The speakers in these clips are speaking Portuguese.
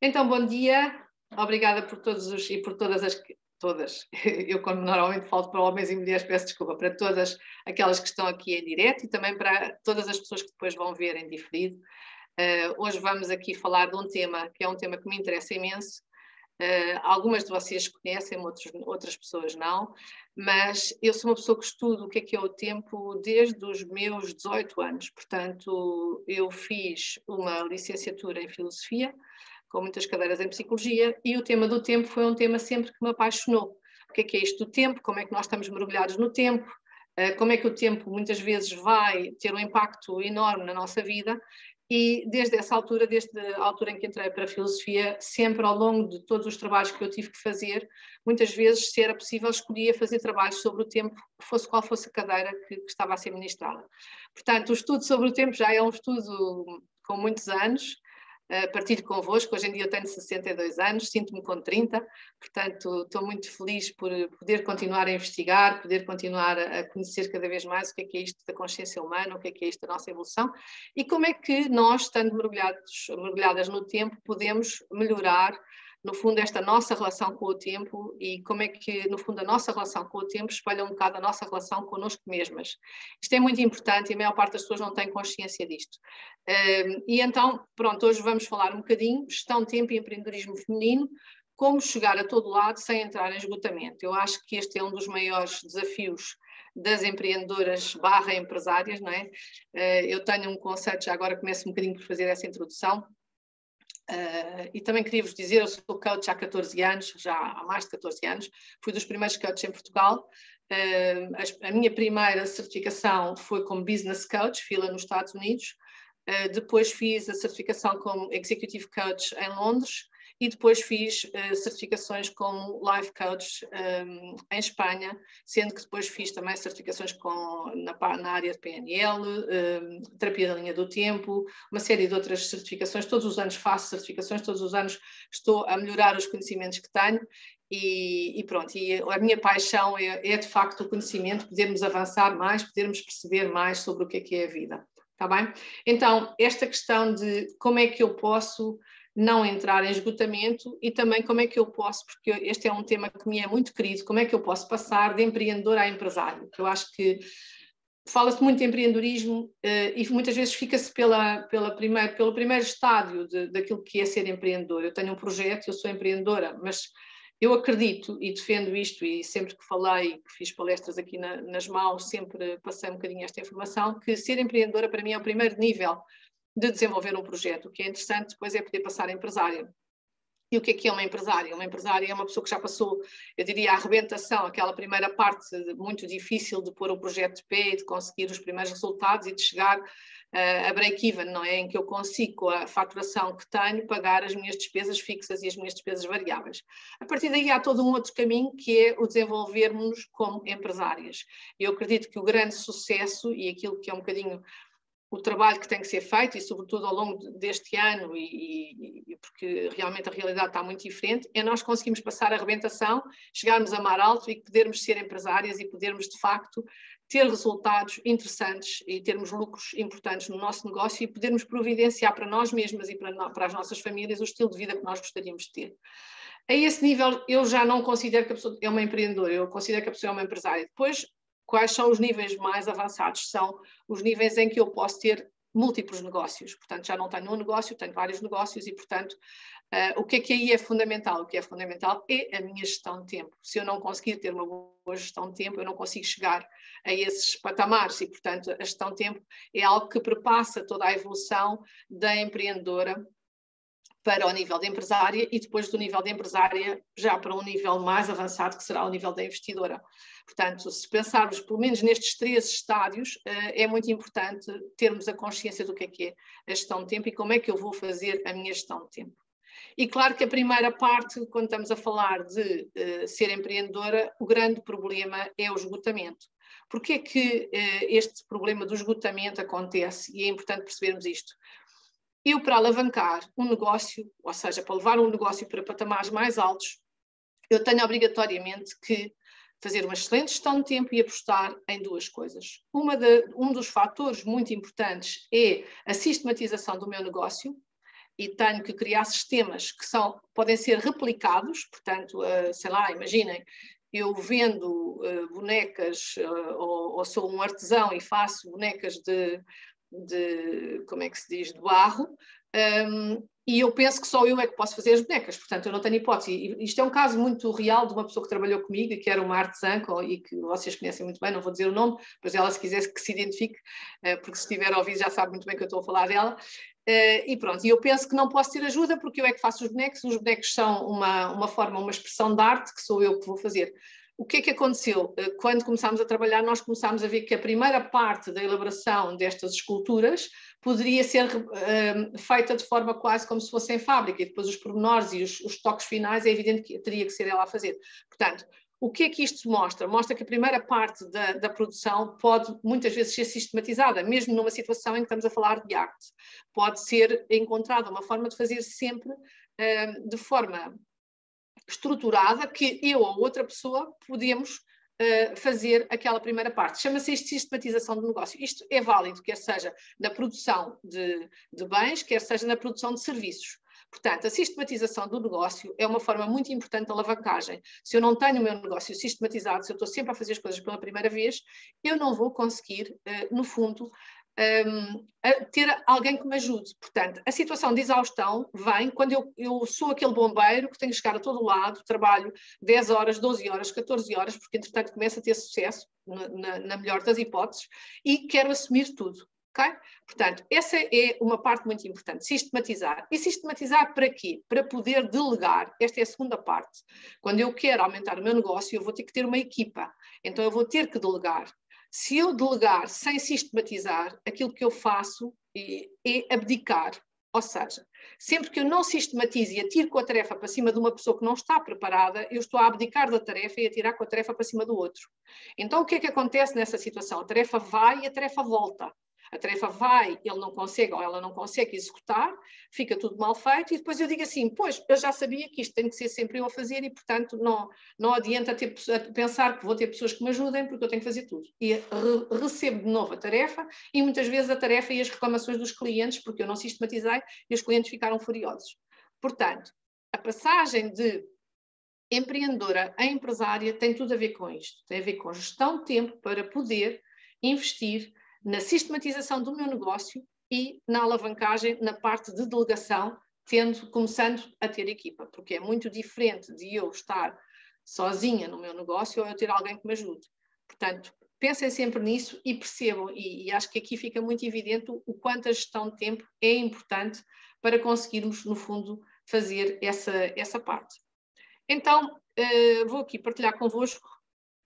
Então, bom dia, obrigada por todos e por todas todas, eu como normalmente falo para homens e mulheres, peço desculpa, para todas aquelas que estão aqui em direto e também para todas as pessoas que depois vão ver em diferido. Hoje vamos aqui falar de um tema que é um tema que me interessa imenso. Algumas de vocês conhecem, outras pessoas não, mas eu sou uma pessoa que estudo o que é o tempo desde os meus 18 anos, portanto eu fiz uma licenciatura em Filosofia, com muitas cadeiras em Psicologia, e o tema do tempo foi um tema sempre que me apaixonou. O que é isto do tempo, como é que nós estamos mergulhados no tempo, como é que o tempo muitas vezes vai ter um impacto enorme na nossa vida. E desde essa altura, desde a altura em que entrei para a Filosofia, sempre ao longo de todos os trabalhos que eu tive que fazer, muitas vezes, se era possível, escolhia fazer trabalhos sobre o tempo, fosse qual fosse a cadeira que estava a ser ministrada. Portanto, o estudo sobre o tempo já é um estudo com muitos anos. Partilho convosco, hoje em dia eu tenho 62 anos, sinto-me com 30, portanto estou muito feliz por poder continuar a investigar, poder continuar a conhecer cada vez mais o que é isto da consciência humana, o que é isto da nossa evolução e como é que nós, estando mergulhadas no tempo, podemos melhorar, no fundo, esta nossa relação com o tempo e como é que, no fundo, a nossa relação com o tempo espelha um bocado a nossa relação connosco mesmas. Isto é muito importante e a maior parte das pessoas não tem consciência disto. E então, pronto, hoje vamos falar um bocadinho de gestão de tempo e empreendedorismo feminino, como chegar a todo lado sem entrar em esgotamento. Eu acho que este é um dos maiores desafios das empreendedoras / empresárias, não é? Eu tenho um conceito, já agora começo um bocadinho por fazer essa introdução, e também queria vos dizer, eu sou coach há 14 anos, já há mais de 14 anos, fui dos primeiros coaches em Portugal. A minha primeira certificação foi como business coach, fila nos Estados Unidos. Depois fiz a certificação como Executive Coach em Londres e depois fiz certificações como Life Coach em Espanha, sendo que depois fiz também certificações na área de PNL, terapia da linha do tempo, uma série de outras certificações. Todos os anos faço certificações, todos os anos estou a melhorar os conhecimentos que tenho e pronto. E a minha paixão é de facto o conhecimento, podermos avançar mais, podermos perceber mais sobre o que é a vida. Está bem? Então, esta questão de como é que eu posso não entrar em esgotamento e também como é que eu posso, porque este é um tema que me é muito querido, como é que eu posso passar de empreendedor a empresário? Eu acho que fala-se muito de empreendedorismo e muitas vezes fica-se pelo primeiro estádio daquilo que é ser empreendedor. Eu tenho um projeto, eu sou empreendedora, mas eu acredito e defendo isto, e sempre que falei, que fiz palestras aqui nas MAUs, sempre passei um bocadinho esta informação, que ser empreendedora para mim é o primeiro nível de desenvolver um projeto. O que é interessante depois é poder passar a empresária. E o que é uma empresária? Uma empresária é uma pessoa que já passou, eu diria, a arrebentação, aquela primeira parte muito difícil de pôr o projeto de pé e de conseguir os primeiros resultados e de chegar a break-even, não é? Em que eu consigo, com a faturação que tenho, pagar as minhas despesas fixas e as minhas despesas variáveis. A partir daí há todo um outro caminho que é o desenvolvermos como empresárias. Eu acredito que o grande sucesso e aquilo que é um bocadinho o trabalho que tem que ser feito, e sobretudo ao longo deste ano, porque realmente a realidade está muito diferente, é nós conseguirmos passar a arrebentação, chegarmos a mar alto e podermos ser empresárias e podermos, de facto, ter resultados interessantes e termos lucros importantes no nosso negócio e podermos providenciar para nós mesmas e para as nossas famílias o estilo de vida que nós gostaríamos de ter. A esse nível, eu já não considero que a pessoa é uma empreendedora, eu considero que a pessoa é uma empresária. Depois, quais são os níveis mais avançados? São os níveis em que eu posso ter múltiplos negócios. Portanto, já não tenho um negócio, tenho vários negócios e, portanto, o que aí é fundamental? O que é fundamental é a minha gestão de tempo. Se eu não conseguir ter uma boa gestão de tempo, eu não consigo chegar a esses patamares e, portanto, a gestão de tempo é algo que perpassa toda a evolução da empreendedora para o nível de empresária e depois do nível de empresária já para um nível mais avançado que será o nível da investidora. Portanto, se pensarmos pelo menos nestes 3 estádios, é muito importante termos a consciência do que é a gestão de tempo e como é que eu vou fazer a minha gestão de tempo. E claro que a primeira parte, quando estamos a falar de ser empreendedora, o grande problema é o esgotamento. Porquê é que este problema do esgotamento acontece? E é importante percebermos isto. Eu, para alavancar um negócio, ou seja, para levar um negócio para patamares mais altos, eu tenho obrigatoriamente que fazer uma excelente gestão de tempo e apostar em 2 coisas. Um dos fatores muito importantes é a sistematização do meu negócio. e tenho que criar sistemas que podem ser replicados, portanto, sei lá, imaginem, eu vendo bonecas ou sou um artesão e faço bonecas como é que se diz, de barro, e eu penso que só eu é que posso fazer as bonecas, portanto eu não tenho hipótese. E isto é um caso muito real de uma pessoa que trabalhou comigo e que era uma artesã e que vocês conhecem muito bem, não vou dizer o nome, mas ela se quisesse que se identifique, porque se estiver a ouvir já sabe muito bem que eu estou a falar dela. E pronto, e eu penso que não posso ter ajuda porque eu é que faço os bonecos são uma forma, uma expressão de arte que sou eu que vou fazer. O que é que aconteceu? Quando começámos a trabalhar, nós começámos a ver que a primeira parte da elaboração destas esculturas poderia ser feita de forma quase como se fosse em fábrica, e depois os pormenores e os toques finais é evidente que teria que ser ela a fazer. Portanto, o que é que isto mostra? Mostra que a primeira parte da produção pode muitas vezes ser sistematizada, mesmo numa situação em que estamos a falar de arte. Pode ser encontrada uma forma de fazer sempre de forma estruturada, que eu ou outra pessoa podemos fazer aquela primeira parte. Chama-se isto de sistematização do negócio. Isto é válido, quer seja na produção de bens, quer seja na produção de serviços. Portanto, a sistematização do negócio é uma forma muito importante de alavancagem. Se eu não tenho o meu negócio sistematizado, se eu estou sempre a fazer as coisas pela primeira vez, eu não vou conseguir, no fundo, ter alguém que me ajude. Portanto, a situação de exaustão vem quando eu sou aquele bombeiro que tem que chegar a todo lado, trabalho 10 horas, 12 horas, 14 horas, porque entretanto começo a ter sucesso, na melhor das hipóteses, e quero assumir tudo. Okay? Portanto, essa é uma parte muito importante, sistematizar. E sistematizar para quê? Para poder delegar. Esta é a segunda parte. Quando eu quero aumentar o meu negócio, eu vou ter que ter uma equipa. Então eu vou ter que delegar. Se eu delegar sem sistematizar, aquilo que eu faço é abdicar. Ou seja, sempre que eu não sistematizo e atiro com a tarefa para cima de uma pessoa que não está preparada, eu estou a abdicar da tarefa e a atirar com a tarefa para cima do outro. Então o que é que acontece nessa situação? A tarefa vai e a tarefa volta. A tarefa vai, ele não consegue ou ela não consegue executar, fica tudo mal feito e depois eu digo assim, pois, eu já sabia que isto tem que ser sempre eu a fazer e, portanto, não adianta pensar que vou ter pessoas que me ajudem porque eu tenho que fazer tudo. E recebo de novo a tarefa e muitas vezes a tarefa e as reclamações dos clientes porque eu não sistematizei e os clientes ficaram furiosos. Portanto, a passagem de empreendedora a empresária tem tudo a ver com isto. Tem a ver com gestão de tempo para poder investir na sistematização do meu negócio e na alavancagem na parte de delegação, começando a ter equipa, porque é muito diferente de eu estar sozinha no meu negócio ou eu ter alguém que me ajude. Portanto, pensem sempre nisso e percebam, e acho que aqui fica muito evidente o quanto a gestão de tempo é importante para conseguirmos, no fundo, fazer essa parte. Então, vou aqui partilhar convosco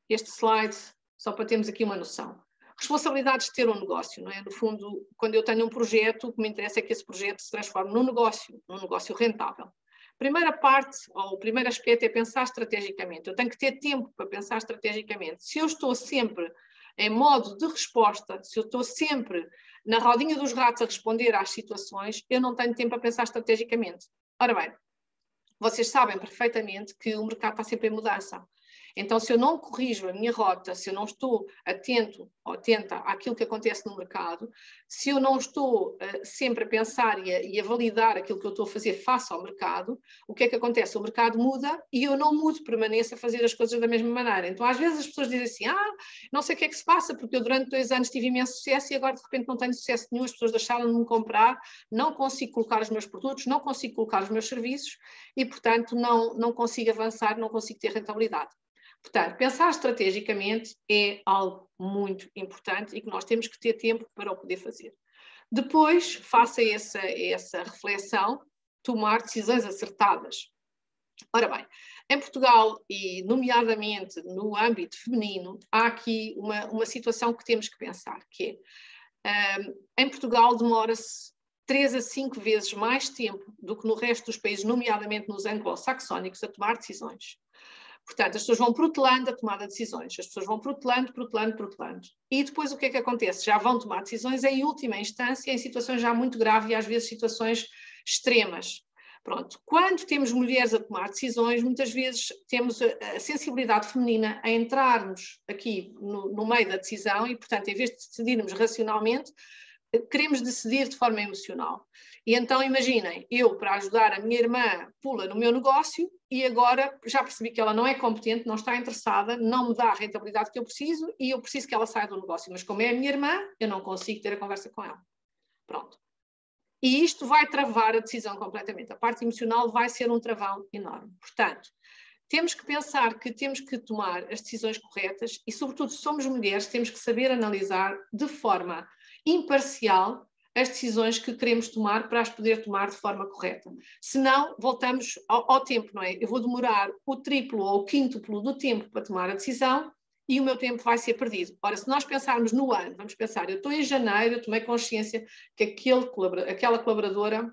este slide, só para termos aqui uma noção. Responsabilidades de ter um negócio, não é? No fundo, quando eu tenho um projeto, o que me interessa é que esse projeto se transforme num negócio rentável. Primeira parte, ou o primeiro aspecto é pensar estrategicamente. Eu tenho que ter tempo para pensar estrategicamente. Se eu estou sempre em modo de resposta, se eu estou sempre na rodinha dos ratos a responder às situações, eu não tenho tempo a pensar estrategicamente. Ora bem, vocês sabem perfeitamente que o mercado está sempre em mudança. Então, se eu não corrijo a minha rota, se eu não estou atento ou atenta àquilo que acontece no mercado, se eu não estou sempre a pensar e a validar aquilo que eu estou a fazer face ao mercado, o que é que acontece? O mercado muda e eu não mudo, permaneço a fazer as coisas da mesma maneira. Então, às vezes as pessoas dizem assim, não sei o que é que se passa, porque eu durante 2 anos tive imenso sucesso e agora de repente não tenho sucesso nenhum, as pessoas deixaram de me comprar, não consigo colocar os meus produtos, não consigo colocar os meus serviços e, portanto, não consigo avançar, não consigo ter rentabilidade. Portanto, pensar estrategicamente é algo muito importante e que nós temos que ter tempo para o poder fazer. Depois, faça essa reflexão, tomar decisões acertadas. Ora bem, em Portugal e nomeadamente no âmbito feminino, há aqui uma situação que temos que pensar, que é, em Portugal demora-se 3 a 5 vezes mais tempo do que no resto dos países, nomeadamente nos anglo-saxónicos, a tomar decisões. Portanto, as pessoas vão protelando a tomada de decisões, as pessoas vão protelando. E depois o que é que acontece? Já vão tomar decisões em última instância, em situações já muito graves e às vezes situações extremas. Pronto, quando temos mulheres a tomar decisões, muitas vezes temos a sensibilidade feminina a entrarmos aqui no meio da decisão e, portanto, em vez de decidirmos racionalmente, queremos decidir de forma emocional. E então imaginem, eu para ajudar a minha irmã pula no meu negócio e agora já percebi que ela não é competente, não está interessada, não me dá a rentabilidade que eu preciso e eu preciso que ela saia do negócio. Mas como é a minha irmã, eu não consigo ter a conversa com ela. Pronto. E isto vai travar a decisão completamente. A parte emocional vai ser um travão enorme. Portanto, temos que pensar que temos que tomar as decisões corretas e, sobretudo, se somos mulheres, temos que saber analisar de forma imparcial as decisões que queremos tomar para as poder tomar de forma correta. Senão, voltamos ao tempo, não é? Eu vou demorar o triplo ou o quíntuplo do tempo para tomar a decisão e o meu tempo vai ser perdido. Ora, se nós pensarmos no ano, vamos pensar, eu estou em janeiro, eu tomei consciência que aquela colaboradora,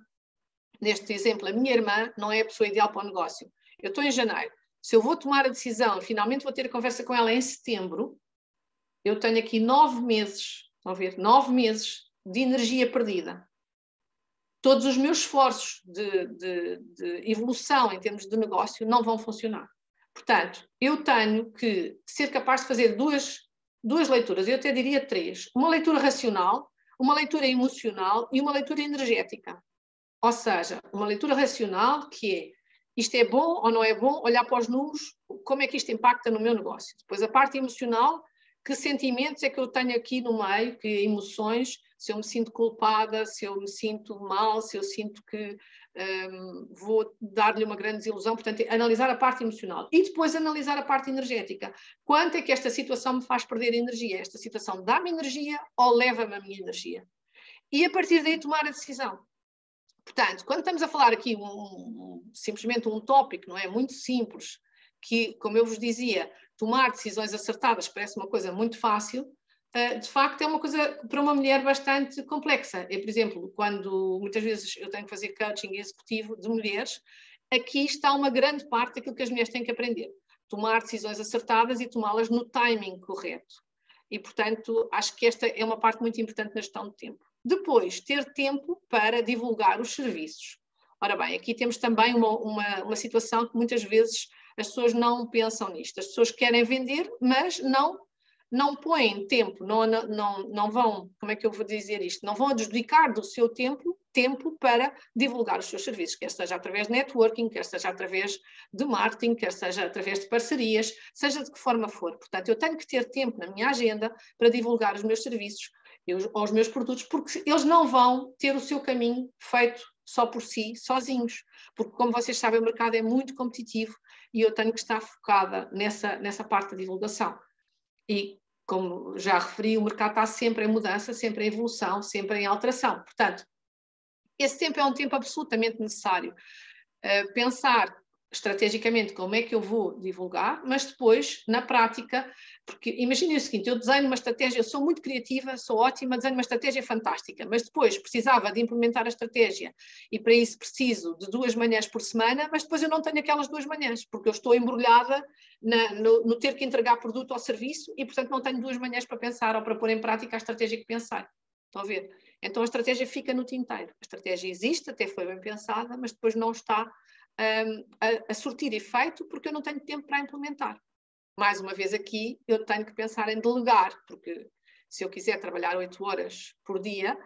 neste exemplo, a minha irmã, não é a pessoa ideal para o negócio. Eu estou em janeiro. Se eu vou tomar a decisão, finalmente vou ter a conversa com ela em setembro, eu tenho aqui 9 meses, estão a ver, 9 meses de energia perdida. Todos os meus esforços de evolução em termos de negócio não vão funcionar. Portanto, eu tenho que ser capaz de fazer duas leituras, eu até diria 3. Uma leitura racional, uma leitura emocional e uma leitura energética. Ou seja, uma leitura racional que é isto é bom ou não é bom, olhar para os números, como é que isto impacta no meu negócio. Depois a parte emocional, que sentimentos é que eu tenho aqui no meio, que emoções, se eu me sinto culpada, se eu me sinto mal, se eu sinto que vou dar-lhe uma grande desilusão, portanto, analisar a parte emocional. E depois analisar a parte energética. Quanto é que esta situação me faz perder energia? Esta situação dá-me energia ou leva-me a minha energia? E a partir daí tomar a decisão. Portanto, quando estamos a falar aqui simplesmente um tópico, não é? Muito simples, que, como eu vos dizia, tomar decisões acertadas parece uma coisa muito fácil, de facto é uma coisa para uma mulher bastante complexa. Eu, por exemplo, quando muitas vezes eu tenho que fazer coaching executivo de mulheres, aqui está uma grande parte daquilo que as mulheres têm que aprender. Tomar decisões acertadas e tomá-las no timing correto. E, portanto, acho que esta é uma parte muito importante na gestão de tempo. Depois, ter tempo para divulgar os serviços. Ora bem, aqui temos também uma situação que muitas vezes as pessoas não pensam nisto. As pessoas querem vender, mas não põem tempo, não vão, como é que eu vou dizer isto? Não vão adjudicar do seu tempo para divulgar os seus serviços, quer seja através de networking, quer seja através de marketing, quer seja através de parcerias, seja de que forma for. Portanto, eu tenho que ter tempo na minha agenda para divulgar os meus serviços, aos meus produtos, porque eles não vão ter o seu caminho feito só por si, sozinhos, porque como vocês sabem o mercado é muito competitivo e eu tenho que estar focada nessa parte da divulgação. E como já referi, o mercado está sempre em mudança, sempre em evolução, sempre em alteração. Portanto, esse tempo é um tempo absolutamente necessário. Pensar estrategicamente como é que eu vou divulgar, mas depois, na prática, porque imaginem o seguinte, eu desenho uma estratégia, eu sou muito criativa, sou ótima, desenho uma estratégia fantástica, mas depois precisava de implementar a estratégia e para isso preciso de 2 manhãs por semana, mas depois eu não tenho aquelas 2 manhãs, porque eu estou embrulhada no ter que entregar produto ou serviço e, portanto, não tenho 2 manhãs para pensar ou para pôr em prática a estratégia que pensei. Estão a ver? Então a estratégia fica no tinteiro. A estratégia existe, até foi bem pensada, mas depois não está a surtir efeito porque eu não tenho tempo para implementar. Mais uma vez aqui, eu tenho que pensar em delegar, porque se eu quiser trabalhar 8 horas por dia,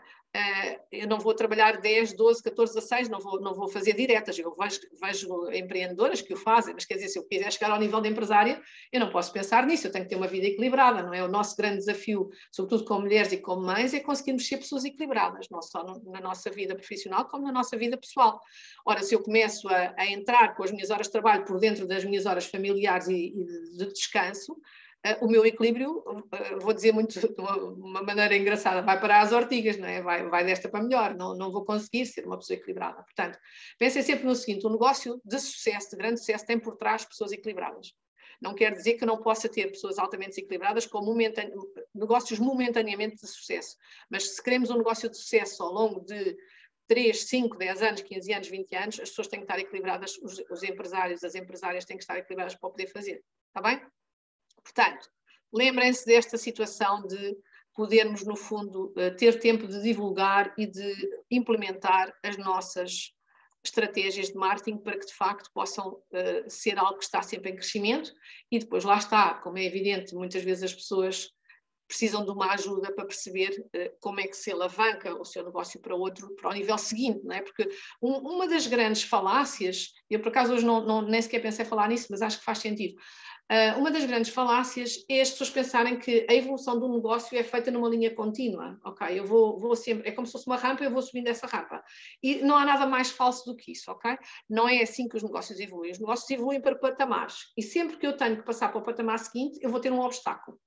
eu não vou trabalhar 10, 12, 14, 16, não vou fazer diretas. Eu vejo empreendedoras que o fazem, mas quer dizer, se eu quiser chegar ao nível de empresária, eu não posso pensar nisso, eu tenho que ter uma vida equilibrada, não é? O nosso grande desafio, sobretudo como mulheres e como mães, é conseguirmos ser pessoas equilibradas, não só na nossa vida profissional, como na nossa vida pessoal. Ora, se eu começo a entrar com as minhas horas de trabalho por dentro das minhas horas familiares e de descanso, o meu equilíbrio, vou dizer muito de uma maneira engraçada, vai para as ortigas, não é? Vai desta para melhor, não vou conseguir ser uma pessoa equilibrada. Portanto, pensem sempre no seguinte, um negócio de sucesso, de grande sucesso, tem por trás pessoas equilibradas. Não quer dizer que eu não possa ter pessoas altamente desequilibradas com negócios momentaneamente de sucesso, mas se queremos um negócio de sucesso ao longo de 3, 5, 10 anos, 15 anos, 20 anos, as pessoas têm que estar equilibradas, os empresários, as empresárias têm que estar equilibradas para poder fazer. Está bem? Portanto, lembrem-se desta situação de podermos, no fundo, ter tempo de divulgar e de implementar as nossas estratégias de marketing para que, de facto, possam ser algo que está sempre em crescimento e depois lá está, como é evidente, muitas vezes as pessoas precisam de uma ajuda para perceber como é que se alavanca o seu negócio para o nível seguinte, não é? Porque uma das grandes falácias, eu por acaso hoje nem sequer pensei falar nisso, mas acho que faz sentido. Uma das grandes falácias é as pessoas pensarem que a evolução do negócio é feita numa linha contínua, ok? Eu vou sempre, é como se fosse uma rampa, eu vou subindo essa rampa. E não há nada mais falso do que isso, ok? Não é assim que os negócios evoluem. Os negócios evoluem para patamares. E sempre que eu tenho que passar para o patamar seguinte, eu vou ter um obstáculo.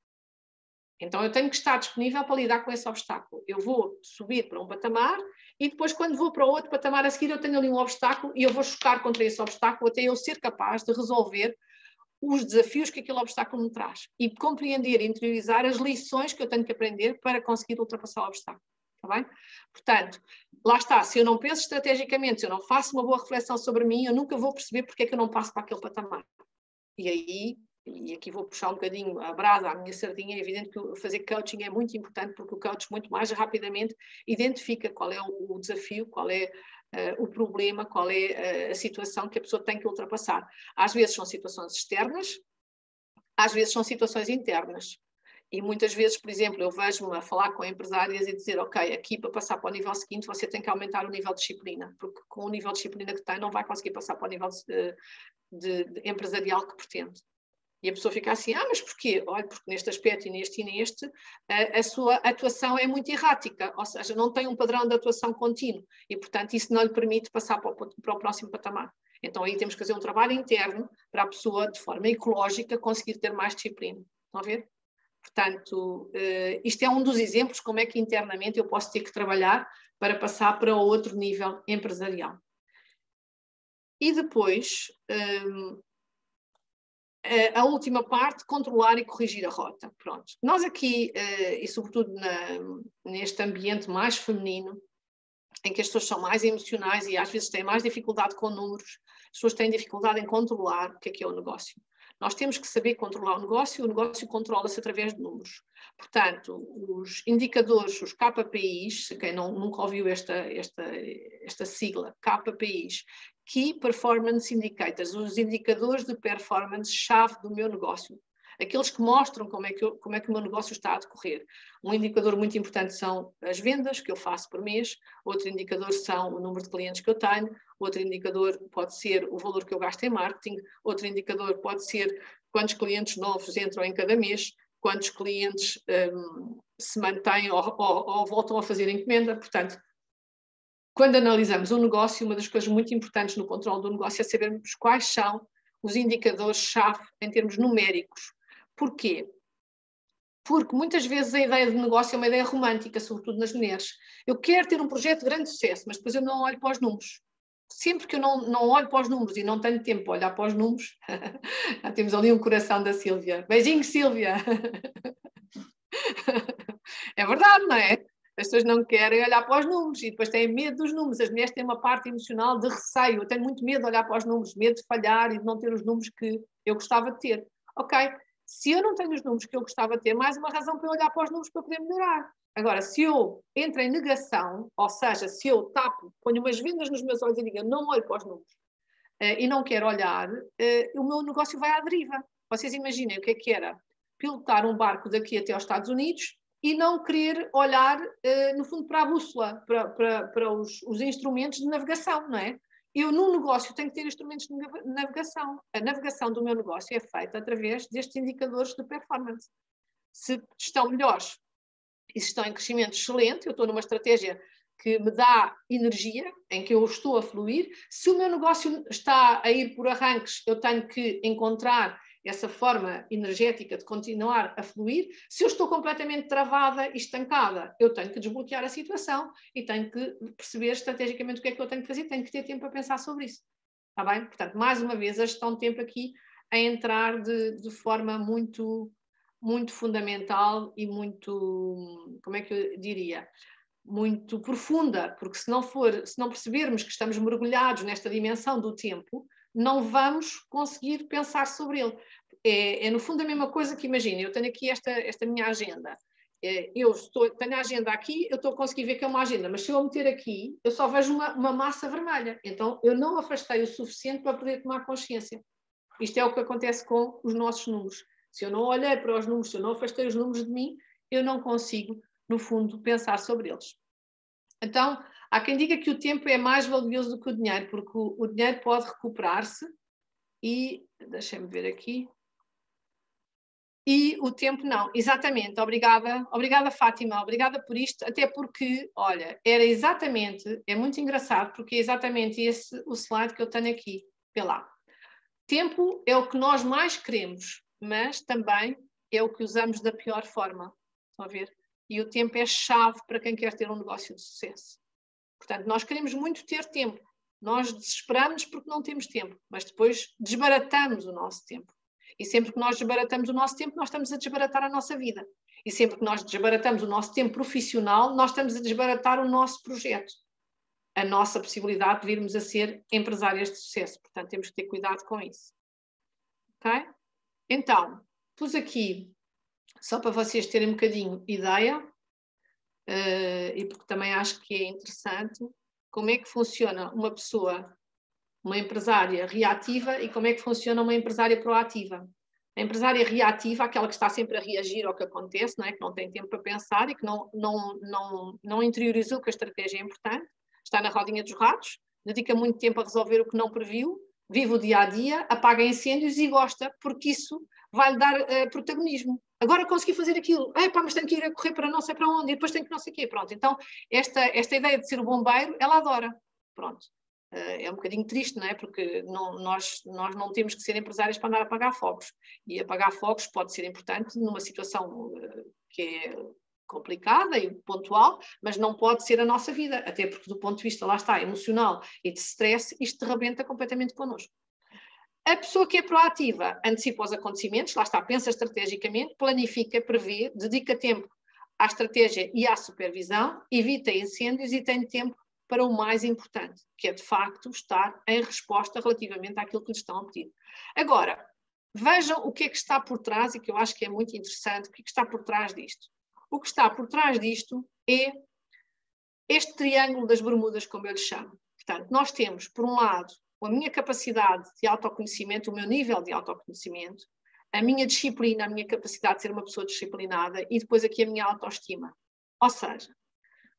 Então, eu tenho que estar disponível para lidar com esse obstáculo. Eu vou subir para um patamar e depois, quando vou para o outro patamar a seguir, eu tenho ali um obstáculo e eu vou chocar contra esse obstáculo até eu ser capaz de resolver os desafios que aquele obstáculo me traz e compreender e interiorizar as lições que eu tenho que aprender para conseguir ultrapassar o obstáculo. Está bem? Portanto, lá está. Se eu não penso estrategicamente, se eu não faço uma boa reflexão sobre mim, eu nunca vou perceber porque é que eu não passo para aquele patamar. E aí... E aqui vou puxar um bocadinho a brasa à minha sardinha, é evidente que fazer coaching é muito importante, porque o coach muito mais rapidamente identifica qual é o desafio, qual é o problema, qual é a situação que a pessoa tem que ultrapassar. Às vezes são situações externas, às vezes são situações internas. E muitas vezes, por exemplo, eu vejo-me a falar com empresárias e dizer, ok, aqui para passar para o nível seguinte você tem que aumentar o nível de disciplina, porque com o nível de disciplina que tem não vai conseguir passar para o nível de empresarial que pretende. E a pessoa fica assim, mas porquê? Olha, porque neste aspecto e neste, a sua atuação é muito errática, ou seja, não tem um padrão de atuação contínuo e, portanto, isso não lhe permite passar para o próximo patamar. Então, aí temos que fazer um trabalho interno para a pessoa, de forma ecológica, conseguir ter mais disciplina. Estão a ver? Portanto, isto é um dos exemplos como é que internamente eu posso ter que trabalhar para passar para outro nível empresarial. E depois... a última parte, controlar e corrigir a rota. Pronto. Nós aqui, e sobretudo neste ambiente mais feminino, em que as pessoas são mais emocionais e às vezes têm mais dificuldade com números, as pessoas têm dificuldade em controlar o que é o negócio. Nós temos que saber controlar o negócio controla-se através de números. Portanto, os indicadores, os KPIs, se quem nunca ouviu esta sigla, KPIs, Key Performance Indicators, os indicadores de performance-chave do meu negócio. Aqueles que mostram como é que o meu negócio está a decorrer. Um indicador muito importante são as vendas que eu faço por mês, outro indicador são o número de clientes que eu tenho, outro indicador pode ser o valor que eu gasto em marketing, outro indicador pode ser quantos clientes novos entram em cada mês, quantos clientes se mantêm ou voltam a fazer encomenda. Portanto, quando analisamos um negócio, uma das coisas muito importantes no controle do negócio é sabermos quais são os indicadores-chave em termos numéricos. Porquê? Porque muitas vezes a ideia de negócio é uma ideia romântica, sobretudo nas mulheres. Eu quero ter um projeto de grande sucesso, mas depois eu não olho para os números. Sempre que eu não olho para os números e não tenho tempo para olhar para os números, já temos ali um coração da Sílvia. Beijinho, Sílvia! É verdade, não é? As pessoas não querem olhar para os números e depois têm medo dos números. As mulheres têm uma parte emocional de receio. Eu tenho muito medo de olhar para os números, medo de falhar e de não ter os números que eu gostava de ter. Ok, se eu não tenho os números que eu gostava de ter, mais uma razão para eu olhar para os números para poder melhorar. Agora, se eu entro em negação, ou seja, se eu tapo, ponho umas vendas nos meus olhos e digo, eu não olho para os números e não quero olhar, o meu negócio vai à deriva. Vocês imaginem o que era pilotar um barco daqui até aos Estados Unidos e não querer olhar, no fundo, para a bússola, para os instrumentos de navegação, não é? Eu, num negócio, tenho que ter instrumentos de navegação. A navegação do meu negócio é feita através destes indicadores de performance. Se estão melhores e se estão em crescimento excelente, eu estou numa estratégia que me dá energia, em que eu estou a fluir. Se o meu negócio está a ir por arranques, eu tenho que encontrar essa forma energética de continuar a fluir. Se eu estou completamente travada e estancada, eu tenho que desbloquear a situação e tenho que perceber estrategicamente o que é que eu tenho que fazer, tenho que ter tempo para pensar sobre isso. Está bem? Portanto, mais uma vez, a gestão de tempo aqui a entrar de forma muito, muito fundamental e muito, como é que eu diria? Muito profunda, porque se não percebermos que estamos mergulhados nesta dimensão do tempo, não vamos conseguir pensar sobre ele. É no fundo a mesma coisa que, imagina, eu tenho aqui esta minha agenda, tenho a agenda aqui, eu estou a conseguir ver que é uma agenda, mas se eu a meter aqui, eu só vejo uma massa vermelha, então eu não afastei o suficiente para poder tomar consciência. Isto é o que acontece com os nossos números. Se eu não olhei para os números, se eu não afastei os números de mim, eu não consigo, no fundo, pensar sobre eles. Então, há quem diga que o tempo é mais valioso do que o dinheiro, porque o dinheiro pode recuperar-se e, deixem-me ver aqui, e o tempo não. Exatamente, obrigada Fátima, obrigada por isto, até porque, olha, era exatamente, é muito engraçado, porque é exatamente esse o slide que eu tenho aqui, vê lá. Tempo é o que nós mais queremos, mas também é o que usamos da pior forma, estão a ver? E o tempo é chave para quem quer ter um negócio de sucesso. Portanto, nós queremos muito ter tempo, nós desesperamos porque não temos tempo, mas depois desbaratamos o nosso tempo. E sempre que nós desbaratamos o nosso tempo, nós estamos a desbaratar a nossa vida. E sempre que nós desbaratamos o nosso tempo profissional, nós estamos a desbaratar o nosso projeto, a nossa possibilidade de virmos a ser empresárias de sucesso. Portanto, temos que ter cuidado com isso. Ok? Então, pus aqui, só para vocês terem um bocadinho ideia, e porque também acho que é interessante, como é que funciona uma pessoa, uma empresária reativa, e como é que funciona uma empresária proativa. A empresária reativa, aquela que está sempre a reagir ao que acontece, não é? Que não tem tempo para pensar e que não interiorizou que a estratégia é importante, está na rodinha dos ratos, dedica muito tempo a resolver o que não previu, vive o dia-a-dia, apaga incêndios e gosta, porque isso vai-lhe dar protagonismo. Agora consegui fazer aquilo, mas tenho que ir a correr para não sei para onde, e depois tenho que não sei o quê. Pronto, então esta ideia de ser o bombeiro, ela adora. Pronto. É um bocadinho triste, não é? Porque nós não temos que ser empresários para andar a apagar fogos. E apagar fogos pode ser importante numa situação que é complicada e pontual, mas não pode ser a nossa vida, até porque do ponto de vista, lá está, emocional e de stress, isto rebenta completamente connosco. A pessoa que é proativa antecipa os acontecimentos, lá está, pensa estrategicamente, planifica, prevê, dedica tempo à estratégia e à supervisão, evita incêndios e tem tempo para o mais importante, que é de facto estar em resposta relativamente àquilo que lhes estão a pedir. Agora, vejam o que é que está por trás, e que eu acho que é muito interessante, o que é que está por trás disto. O que está por trás disto é este triângulo das Bermudas, como eu lhe chamo. Portanto, nós temos, por um lado, a minha capacidade de autoconhecimento, o meu nível de autoconhecimento, a minha disciplina, a minha capacidade de ser uma pessoa disciplinada e depois aqui a minha autoestima. Ou seja,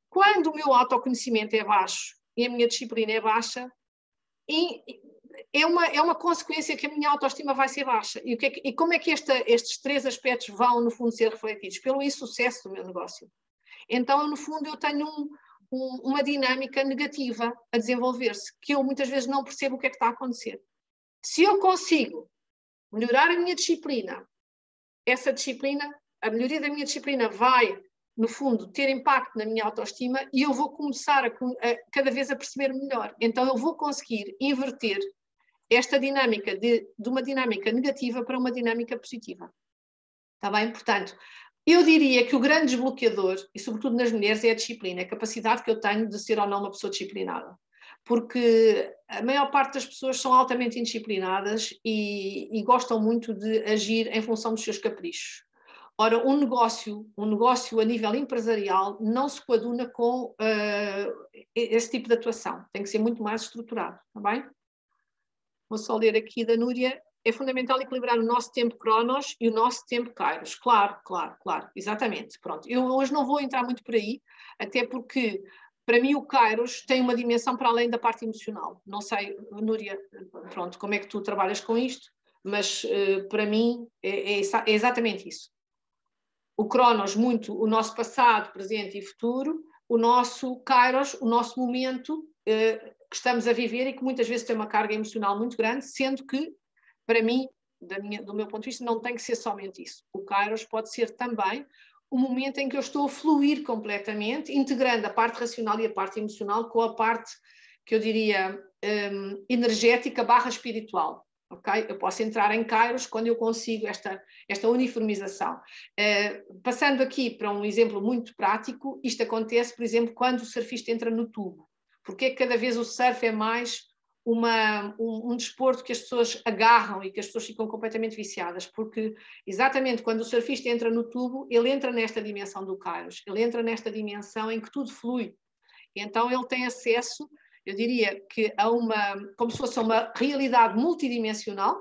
quando o meu autoconhecimento é baixo e a minha disciplina é baixa, é uma consequência que a minha autoestima vai ser baixa. E como é que estes três aspectos vão, no fundo, ser refletidos? Pelo insucesso do meu negócio. Então, no fundo, eu tenho uma dinâmica negativa a desenvolver-se, que eu muitas vezes não percebo o que é que está a acontecer. Se eu consigo melhorar a minha disciplina, essa disciplina, a melhoria da minha disciplina vai, no fundo, ter impacto na minha autoestima e eu vou começar a cada vez a perceber melhor. Então eu vou conseguir inverter esta dinâmica de uma dinâmica negativa para uma dinâmica positiva. Está bem? Portanto, eu diria que o grande desbloqueador, e sobretudo nas mulheres, é a disciplina, a capacidade que eu tenho de ser ou não uma pessoa disciplinada. Porque a maior parte das pessoas são altamente indisciplinadas e gostam muito de agir em função dos seus caprichos. Ora, um negócio a nível empresarial não se coaduna com esse tipo de atuação. Tem que ser muito mais estruturado, está bem? Vou só ler aqui da Núria. É fundamental equilibrar o nosso tempo Cronos e o nosso tempo Kairos. Claro, exatamente. Pronto. Eu hoje não vou entrar muito por aí, até porque, para mim, o Kairos tem uma dimensão para além da parte emocional. Não sei, Núria, pronto, como é que tu trabalhas com isto, mas para mim é exatamente isso. O Cronos, muito o nosso passado, presente e futuro, o nosso Kairos, o nosso momento que estamos a viver e que muitas vezes tem uma carga emocional muito grande, sendo que, para mim, do meu ponto de vista, não tem que ser somente isso. O Kairos pode ser também o momento em que eu estou a fluir completamente, integrando a parte racional e a parte emocional com a parte, que eu diria, energética / espiritual. Okay? Eu posso entrar em Kairos quando eu consigo esta uniformização. Passando aqui para um exemplo muito prático, isto acontece, por exemplo, quando o surfista entra no tubo. Porque é que cada vez o surf é mais um desporto que as pessoas agarram e que as pessoas ficam completamente viciadas? Porque exatamente quando o surfista entra no tubo, ele entra nesta dimensão do Kairos, ele entra nesta dimensão em que tudo flui. E então ele tem acesso, eu diria que como se fosse uma realidade multidimensional,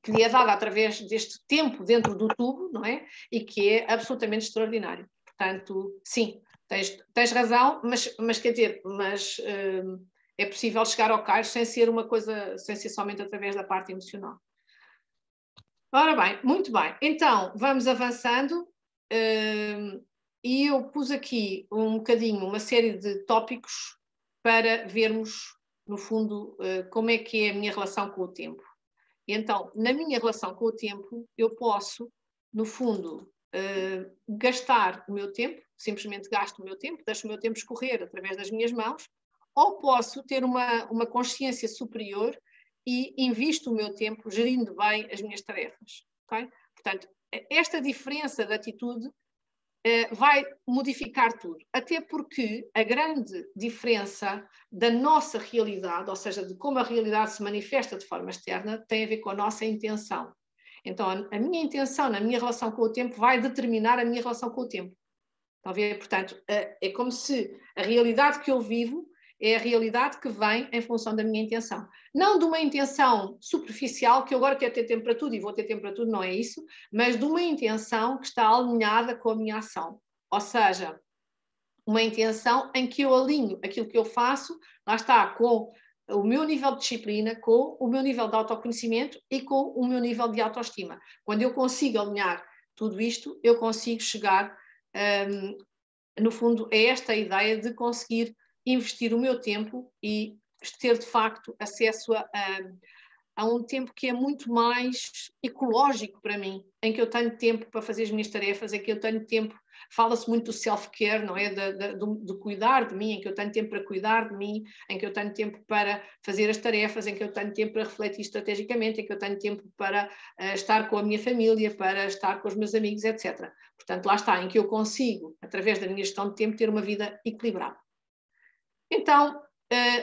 que lhe é dada através deste tempo dentro do tubo, não é? E que é absolutamente extraordinário. Portanto, sim, tens razão, mas quer dizer, é possível chegar ao Cairo sem ser uma coisa, sem ser somente através da parte emocional. Ora bem, muito bem. Então, vamos avançando. E eu pus aqui um bocadinho, uma série de tópicos para vermos, no fundo, como é que é a minha relação com o tempo. E então, na minha relação com o tempo, eu posso, no fundo, gastar o meu tempo, simplesmente gasto o meu tempo, deixo o meu tempo escorrer através das minhas mãos, ou posso ter uma consciência superior e invisto o meu tempo gerindo bem as minhas tarefas. Okay? Portanto, esta diferença de atitude vai modificar tudo, até porque a grande diferença da nossa realidade, ou seja, de como a realidade se manifesta de forma externa, tem a ver com a nossa intenção. Então, a minha intenção na minha relação com o tempo vai determinar a minha relação com o tempo. Estão a ver? Portanto, é como se a realidade que eu vivo é a realidade que vem em função da minha intenção. Não de uma intenção superficial, que eu agora quero ter tempo para tudo e vou ter tempo para tudo, não é isso, mas de uma intenção que está alinhada com a minha ação. Ou seja, uma intenção em que eu alinho aquilo que eu faço, lá está, com o meu nível de disciplina, com o meu nível de autoconhecimento e com o meu nível de autoestima. Quando eu consigo alinhar tudo isto, eu consigo chegar, no fundo, a esta ideia de conseguir investir o meu tempo e ter, de facto, acesso a um tempo que é muito mais ecológico para mim, em que eu tenho tempo para fazer as minhas tarefas, em que eu tenho tempo, fala-se muito do self-care, não é? De cuidar de mim, em que eu tenho tempo para cuidar de mim, em que eu tenho tempo para fazer as tarefas, em que eu tenho tempo para refletir estrategicamente, em que eu tenho tempo para estar com a minha família, para estar com os meus amigos, etc. Portanto, lá está, em que eu consigo, através da minha gestão de tempo, ter uma vida equilibrada. Então,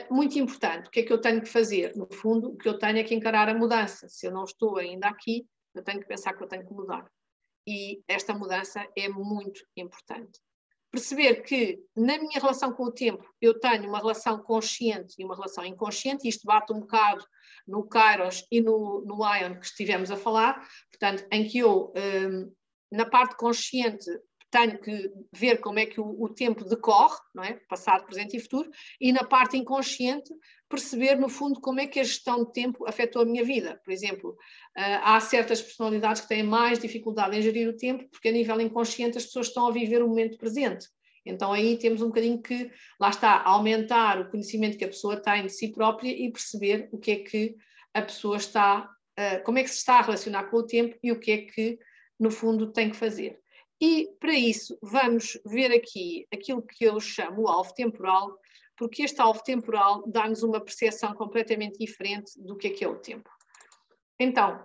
muito importante, o que é que eu tenho que fazer? No fundo, o que eu tenho é que encarar a mudança. Se eu não estou ainda aqui, eu tenho que pensar que eu tenho que mudar. E esta mudança é muito importante. Perceber que, na minha relação com o tempo, eu tenho uma relação consciente e uma relação inconsciente, e isto bate um bocado no Kairos e no Ion que estivemos a falar, portanto, em que eu, na parte consciente, tenho que ver como é que o tempo decorre, não é? Passado, presente e futuro, e na parte inconsciente perceber, no fundo, como é que a gestão de tempo afetou a minha vida. Por exemplo, há certas personalidades que têm mais dificuldade em gerir o tempo, porque a nível inconsciente as pessoas estão a viver o momento presente. Então aí temos um bocadinho que, lá está, aumentar o conhecimento que a pessoa tem de si própria e perceber o que é que a pessoa está, como é que se está a relacionar com o tempo e o que é que, no fundo, tem que fazer. E, para isso, vamos ver aqui aquilo que eu chamo o alvo temporal, porque este alvo temporal dá-nos uma percepção completamente diferente do que é o tempo. Então,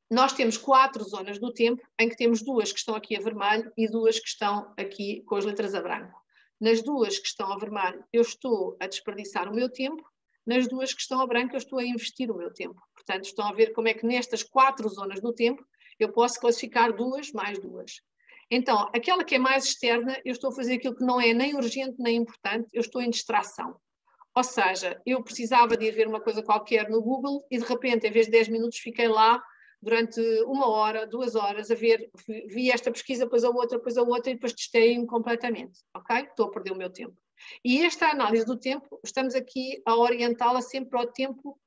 nós temos 4 zonas do tempo, em que temos 2 que estão aqui a vermelho e 2 que estão aqui com as letras a branco. Nas 2 que estão a vermelho, eu estou a desperdiçar o meu tempo, nas 2 que estão a branco, eu estou a investir o meu tempo. Portanto, estão a ver como é que nestas 4 zonas do tempo eu posso classificar 2 mais 2. Então, aquela que é mais externa, eu estou a fazer aquilo que não é nem urgente nem importante, eu estou em distração. Ou seja, eu precisava de ir ver uma coisa qualquer no Google e de repente, em vez de 10 minutos, fiquei lá durante 1 hora, 2 horas a ver, vi esta pesquisa, depois a outra e depois distraí-me completamente, ok? Estou a perder o meu tempo. E esta análise do tempo, estamos aqui a orientá-la sempre ao tempo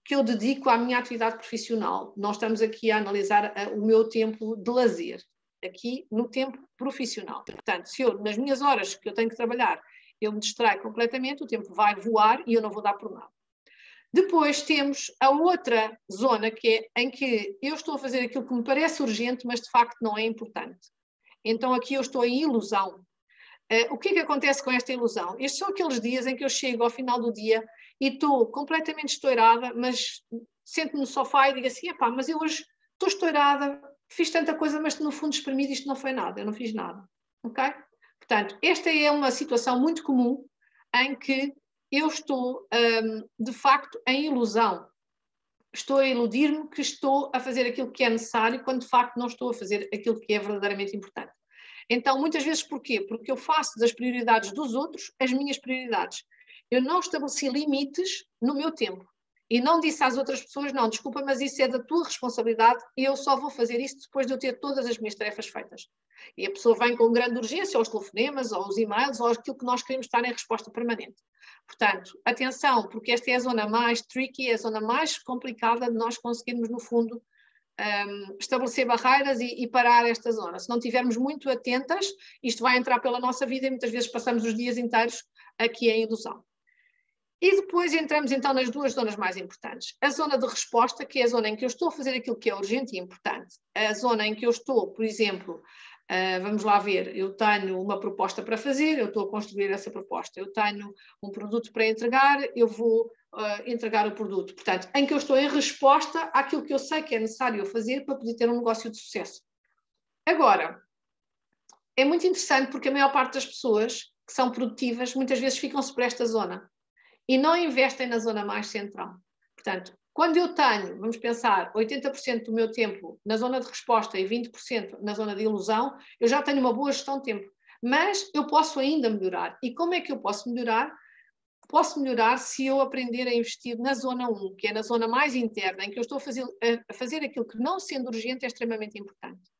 que eu dedico à minha atividade profissional. Nós estamos aqui a analisar o meu tempo de lazer, aqui no tempo profissional. Portanto, se eu, nas minhas horas que eu tenho que trabalhar, eu me distraio completamente, o tempo vai voar e eu não vou dar por nada. Depois temos a outra zona que é em que eu estou a fazer aquilo que me parece urgente, mas de facto não é importante. Então aqui eu estou em ilusão. O que é que acontece com esta ilusão? Estes são aqueles dias em que eu chego ao final do dia e estou completamente estourada, mas sento-me no sofá e digo assim, epá, mas eu hoje estou estourada, fiz tanta coisa, mas no fundo exprimido isto não foi nada, eu não fiz nada. Ok? Portanto, esta é uma situação muito comum em que eu estou, de facto, em ilusão. Estou a iludir-me que estou a fazer aquilo que é necessário, quando de facto não estou a fazer aquilo que é verdadeiramente importante. Então, muitas vezes, porquê? Porque eu faço das prioridades dos outros as minhas prioridades. Eu não estabeleci limites no meu tempo. E não disse às outras pessoas, não, desculpa, mas isso é da tua responsabilidade e eu só vou fazer isso depois de eu ter todas as minhas tarefas feitas. E a pessoa vem com grande urgência aos telefonemas, aos e-mails, ou aquilo que nós queremos estar em resposta permanente. Portanto, atenção, porque esta é a zona mais tricky, é a zona mais complicada de nós conseguirmos, no fundo, estabelecer barreiras e parar esta zona. Se não estivermos muito atentas, isto vai entrar pela nossa vida e muitas vezes passamos os dias inteiros aqui em ilusão. E depois entramos então nas duas zonas mais importantes. A zona de resposta, que é a zona em que eu estou a fazer aquilo que é urgente e importante. A zona em que eu estou, por exemplo, vamos lá ver, eu tenho uma proposta para fazer, eu estou a construir essa proposta, eu tenho um produto para entregar, eu vou entregar o produto. Portanto, em que eu estou em resposta àquilo que eu sei que é necessário eu fazer para poder ter um negócio de sucesso. Agora, é muito interessante porque a maior parte das pessoas que são produtivas muitas vezes ficam-se por esta zona e não investem na zona mais central. Portanto, quando eu tenho, vamos pensar, 80% do meu tempo na zona de resposta e 20% na zona de ilusão, eu já tenho uma boa gestão de tempo. Mas eu posso ainda melhorar. E como é que eu posso melhorar? Posso melhorar se eu aprender a investir na zona 1, que é na zona mais interna, em que eu estou a fazer aquilo que, não sendo urgente, é extremamente importante.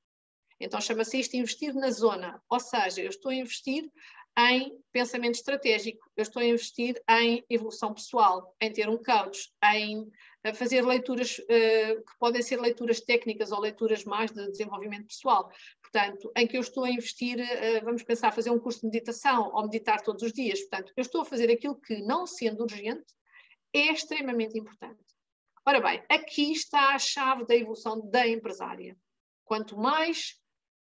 Então chama-se isto investir na zona. Ou seja, eu estou a investir em pensamento estratégico, eu estou a investir em evolução pessoal, em ter um coach, em fazer leituras que podem ser leituras técnicas ou leituras mais de desenvolvimento pessoal. Portanto, em que eu estou a investir, vamos pensar, fazer um curso de meditação ou meditar todos os dias. Portanto, eu estou a fazer aquilo que, não sendo urgente, é extremamente importante. Ora bem, aqui está a chave da evolução da empresária. Quanto mais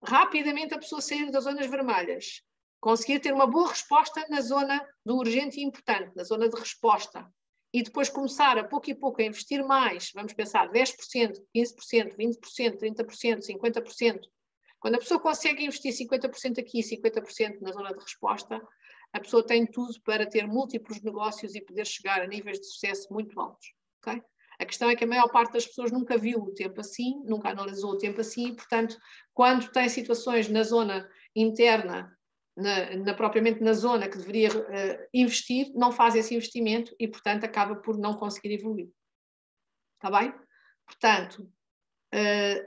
rapidamente a pessoa sair das zonas vermelhas, conseguir ter uma boa resposta na zona do urgente e importante, na zona de resposta, e depois começar a pouco e pouco a investir mais, vamos pensar 10%, 15%, 20%, 30%, 50%. Quando a pessoa consegue investir 50% aqui e 50% na zona de resposta, a pessoa tem tudo para ter múltiplos negócios e poder chegar a níveis de sucesso muito altos. Okay? A questão é que a maior parte das pessoas nunca viu o tempo assim, nunca analisou o tempo assim, e, portanto, quando tem situações na zona interna, propriamente na zona que deveria investir, não faz esse investimento e, portanto, acaba por não conseguir evoluir. Está bem? Portanto,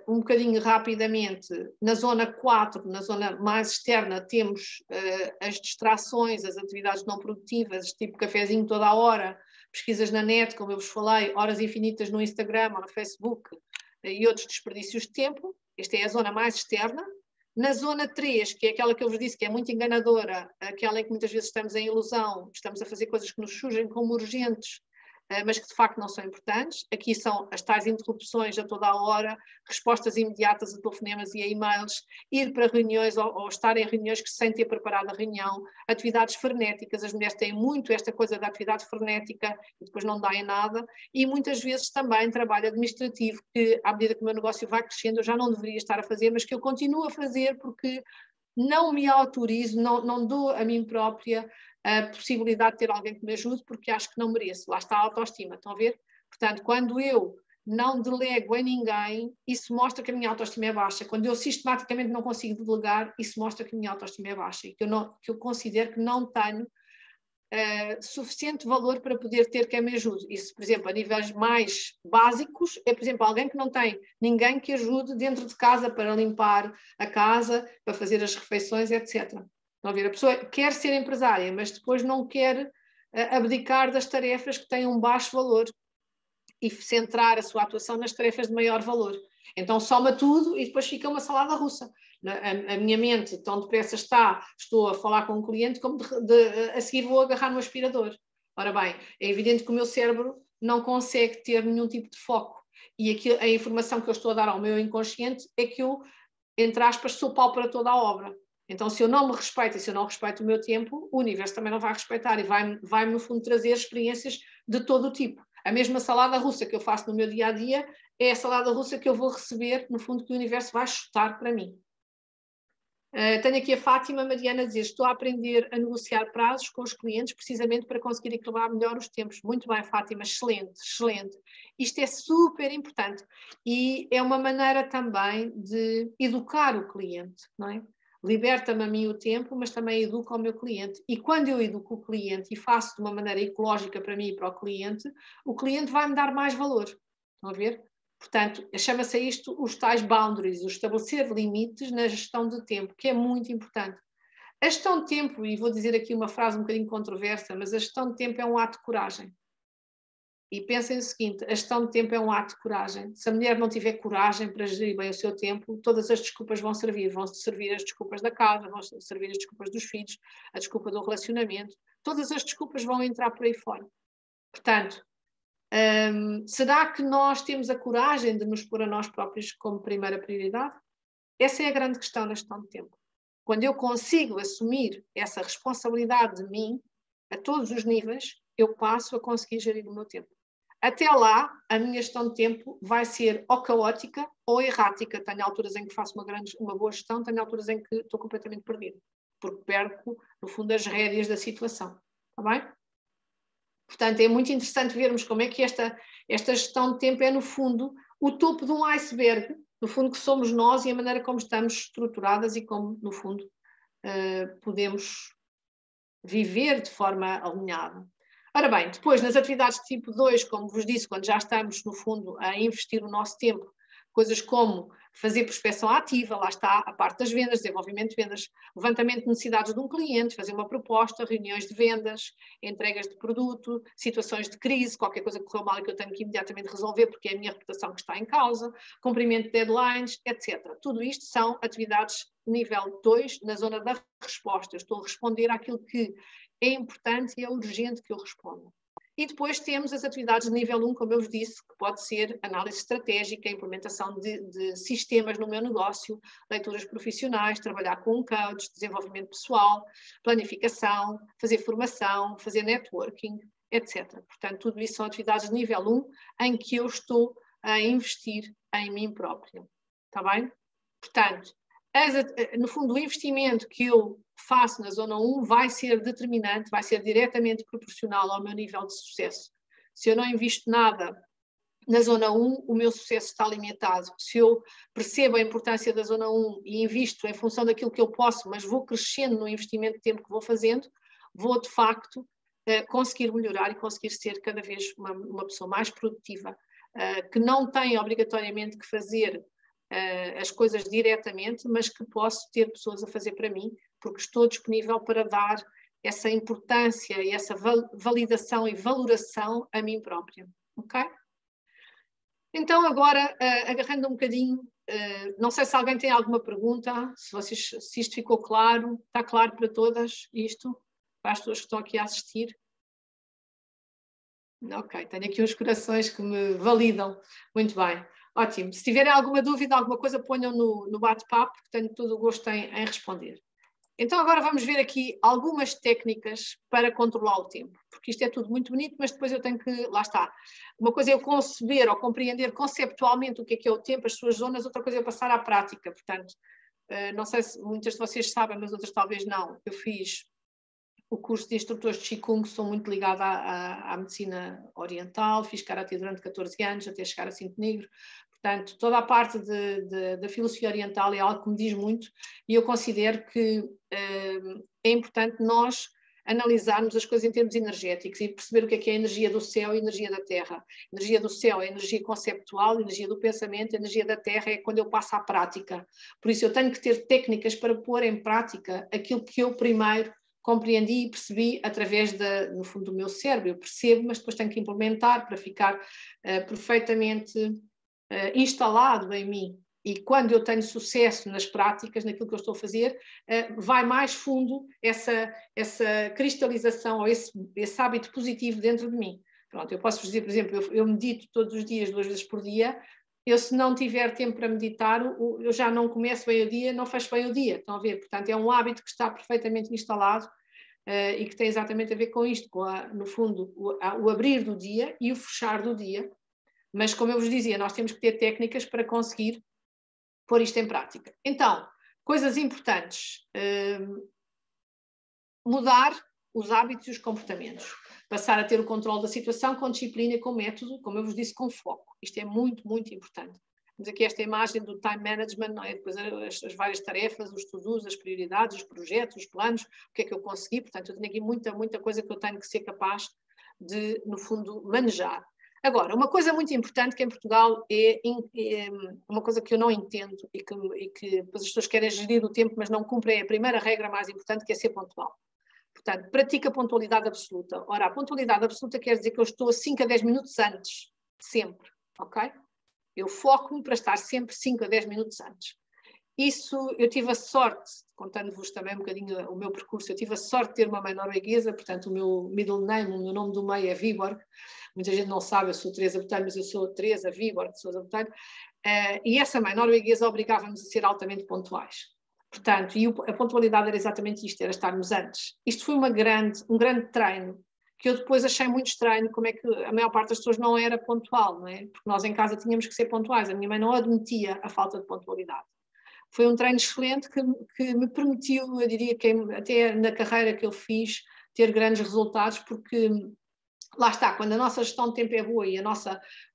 um bocadinho rapidamente, na zona 4, na zona mais externa, temos as distrações, as atividades não produtivas, tipo cafezinho toda a hora, pesquisas na net, como eu vos falei, horas infinitas no Instagram ou no Facebook e outros desperdícios de tempo. Esta é a zona mais externa. Na zona 3, que é aquela que eu vos disse que é muito enganadora, aquela em que muitas vezes estamos em ilusão, estamos a fazer coisas que nos surgem como urgentes, mas que de facto não são importantes. Aqui são as tais interrupções a toda a hora, respostas imediatas a telefonemas e a e-mails, ir para reuniões ou estar em reuniões que sem ter preparado a reunião, atividades frenéticas, as mulheres têm muito esta coisa da atividade frenética e depois não dá em nada, e muitas vezes também trabalho administrativo, que à medida que o meu negócio vai crescendo eu já não deveria estar a fazer, mas que eu continuo a fazer porque não me autorizo, não dou a mim própria a possibilidade de ter alguém que me ajude porque acho que não mereço. Lá está a autoestima, estão a ver? Portanto, quando eu não delego a ninguém, isso mostra que a minha autoestima é baixa. Quando eu sistematicamente não consigo delegar, isso mostra que a minha autoestima é baixa e que eu considero que não tenho suficiente valor para poder ter quem me ajude. Isso, por exemplo, a níveis mais básicos, é, por exemplo, alguém que não tem ninguém que ajude dentro de casa para limpar a casa, para fazer as refeições, etc. Estão a ver? A pessoa quer ser empresária, mas depois não quer abdicar das tarefas que têm um baixo valor e centrar a sua atuação nas tarefas de maior valor. Então soma tudo e depois fica uma salada russa. A minha mente tão depressa estou a falar com um cliente como a seguir vou agarrar no aspirador. Ora bem, é evidente que o meu cérebro não consegue ter nenhum tipo de foco e a informação que eu estou a dar ao meu inconsciente é que eu, entre aspas, sou pau para toda a obra. Então se eu não me respeito e se eu não respeito o meu tempo, o universo também não vai respeitar e vai no fundo trazer experiências de todo o tipo. A mesma salada russa que eu faço no meu dia-a-dia é a salada russa que eu vou receber, no fundo, que o universo vai chutar para mim. Tenho aqui a Fátima Mariana a dizer: estou a aprender a negociar prazos com os clientes precisamente para conseguir equilibrar melhor os tempos. Muito bem, Fátima, excelente, excelente. Isto é super importante e é uma maneira também de educar o cliente, não é? liberta-me a mim o tempo, mas também educa o meu cliente. E quando eu educo o cliente e faço de uma maneira ecológica para mim e para o cliente vai-me dar mais valor. Estão a ver? Portanto, chama-se isto os tais boundaries, o estabelecer limites na gestão de tempo, que é muito importante. A gestão de tempo, e vou dizer aqui uma frase um bocadinho controversa, mas a gestão de tempo é um ato de coragem. E pensem o seguinte, a gestão de tempo é um ato de coragem. Se a mulher não tiver coragem para gerir bem o seu tempo, todas as desculpas vão servir as desculpas da casa, vão servir as desculpas dos filhos, a desculpa do relacionamento, todas as desculpas vão entrar por aí fora. Portanto, será que nós temos a coragem de nos pôr a nós próprios como primeira prioridade? Essa é a grande questão na gestão de tempo. Quando eu consigo assumir essa responsabilidade de mim, a todos os níveis, eu passo a conseguir gerir o meu tempo. Até lá, a minha gestão de tempo vai ser ou caótica ou errática. Tenho alturas em que faço uma boa gestão, tenho alturas em que estou completamente perdido, porque perco, no fundo, as rédeas da situação. Está bem? Portanto, é muito interessante vermos como é que esta gestão de tempo é, no fundo, o topo de um iceberg, no fundo, que somos nós e a maneira como estamos estruturadas e como, no fundo, podemos viver de forma alinhada. Ora bem, depois, nas atividades de tipo 2, como vos disse, quando já estamos, no fundo, a investir o nosso tempo, coisas como fazer prospecção ativa, lá está a parte das vendas, desenvolvimento de vendas, levantamento de necessidades de um cliente, fazer uma proposta, reuniões de vendas, entregas de produto, situações de crise, qualquer coisa que correu mal e que eu tenho que imediatamente resolver porque é a minha reputação que está em causa, cumprimento de deadlines, etc. Tudo isto são atividades nível 2, na zona da resposta. Eu estou a responder àquilo que é importante e é urgente que eu responda. E depois temos as atividades de nível 1, como eu vos disse, que pode ser análise estratégica, implementação de sistemas no meu negócio, leituras profissionais, trabalhar com um coach, desenvolvimento pessoal, planificação, fazer formação, fazer networking, etc. Portanto, tudo isso são atividades de nível 1 em que eu estou a investir em mim própria. Está bem? Portanto, no fundo, o investimento que eu faço na zona 1 vai ser determinante, vai ser diretamente proporcional ao meu nível de sucesso. Se eu não invisto nada na zona 1, o meu sucesso está limitado. Se eu percebo a importância da zona 1 e invisto em função daquilo que eu posso, mas vou crescendo no investimento de tempo que vou fazendo, vou, de facto, conseguir melhorar e conseguir ser cada vez uma pessoa mais produtiva, que não tem obrigatoriamente que fazer as coisas diretamente, mas que posso ter pessoas a fazer para mim, porque estou disponível para dar essa importância e essa validação e valoração a mim própria, ok? Então agora, agarrando um bocadinho, não sei se alguém tem alguma pergunta, se isto ficou claro, está claro para todas isto, para as pessoas que estão aqui a assistir? Ok, tenho aqui uns corações que me validam, muito bem. Ótimo. Se tiverem alguma dúvida, alguma coisa, ponham no bate-papo, que tenho todo o gosto em responder. Então agora vamos ver aqui algumas técnicas para controlar o tempo, porque isto é tudo muito bonito, mas depois eu tenho que, lá está, uma coisa é eu conceber ou compreender conceptualmente o que é o tempo, as suas zonas, outra coisa é eu passar à prática. Portanto, não sei se muitas de vocês sabem, mas outras talvez não. Eu fiz o curso de instrutores de Qigong, sou muito ligada à medicina oriental, fiz Karate durante 14 anos, até chegar a cinto negro. Portanto, toda a parte da filosofia oriental é algo que me diz muito e eu considero que é importante nós analisarmos as coisas em termos energéticos e perceber o que é a energia do céu e a energia da terra. A energia do céu é a energia conceptual, a energia do pensamento, a energia da terra é quando eu passo à prática. Por isso eu tenho que ter técnicas para pôr em prática aquilo que eu primeiro compreendi e percebi através, no fundo, do meu cérebro. Eu percebo, mas depois tenho que implementar para ficar perfeitamente instalado em mim. E quando eu tenho sucesso nas práticas, naquilo que eu estou a fazer, vai mais fundo essa cristalização ou esse hábito positivo dentro de mim. Pronto, eu posso dizer, por exemplo, eu medito todos os dias, 2 vezes por dia. Eu, se não tiver tempo para meditar, eu já não começo bem o dia, não fecho bem o dia. Estão a ver? Portanto, é um hábito que está perfeitamente instalado e que tem exatamente a ver com isto, no fundo, o abrir do dia e o fechar do dia. Mas, como eu vos dizia, nós temos que ter técnicas para conseguir pôr isto em prática. Então, coisas importantes. Mudar os hábitos e os comportamentos. Passar a ter o controle da situação com disciplina e com método, como eu vos disse, com foco. Isto é muito, muito importante. Temos aqui esta imagem do time management, não é? Depois as várias tarefas, os to-dos, as prioridades, os projetos, os planos, o que é que eu consegui. Portanto, eu tenho aqui muita coisa que eu tenho que ser capaz de, no fundo, manejar. Agora, uma coisa muito importante que em Portugal é uma coisa que eu não entendo e que as pessoas querem gerir o tempo, mas não cumprem a primeira regra mais importante, que é ser pontual. Portanto, pratica a pontualidade absoluta. Ora, a pontualidade absoluta quer dizer que eu estou 5 a 10 minutos antes, sempre, ok? Eu foco-me para estar sempre 5 a 10 minutos antes. Isso, eu tive a sorte, contando-vos também um bocadinho o meu percurso, eu tive a sorte de ter uma mãe norueguesa, portanto o meu middle name, o meu nome do meio é Viborg. Muita gente não sabe, eu sou Teresa Botelho, mas eu sou Teresa Viborg de Sousa Botelho. E essa mãe norueguesa obrigava-nos a ser altamente pontuais. Portanto, e a pontualidade era exatamente isto, era estarmos antes. Isto foi um grande treino, que eu depois achei muito estranho, como é que a maior parte das pessoas não era pontual, não é? Porque nós em casa tínhamos que ser pontuais, a minha mãe não admitia a falta de pontualidade. Foi um treino excelente que me permitiu, eu diria que até na carreira que eu fiz, ter grandes resultados, porque lá está, quando a nossa gestão de tempo é boa e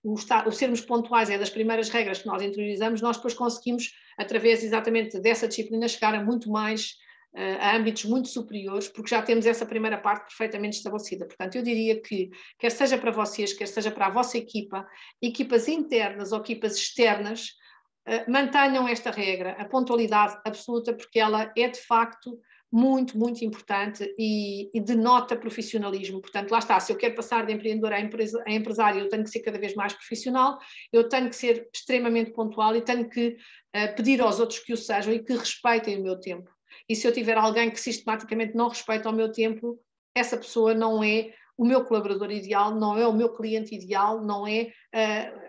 o sermos pontuais é das primeiras regras que nós interiorizamos, nós depois conseguimos, através exatamente dessa disciplina, chegar a muito mais, a âmbitos muito superiores, porque já temos essa primeira parte perfeitamente estabelecida. Portanto, eu diria que, quer seja para vocês, quer seja para a vossa equipa, equipas internas ou equipas externas, mantenham esta regra, a pontualidade absoluta, porque ela é de facto muito importante e denota profissionalismo. Portanto, lá está, se eu quero passar de empreendedor a empresário, eu tenho que ser cada vez mais profissional, eu tenho que ser extremamente pontual e tenho que pedir aos outros que o sejam e que respeitem o meu tempo. E se eu tiver alguém que sistematicamente não respeita o meu tempo, essa pessoa não é o meu colaborador ideal, não é o meu cliente ideal, não é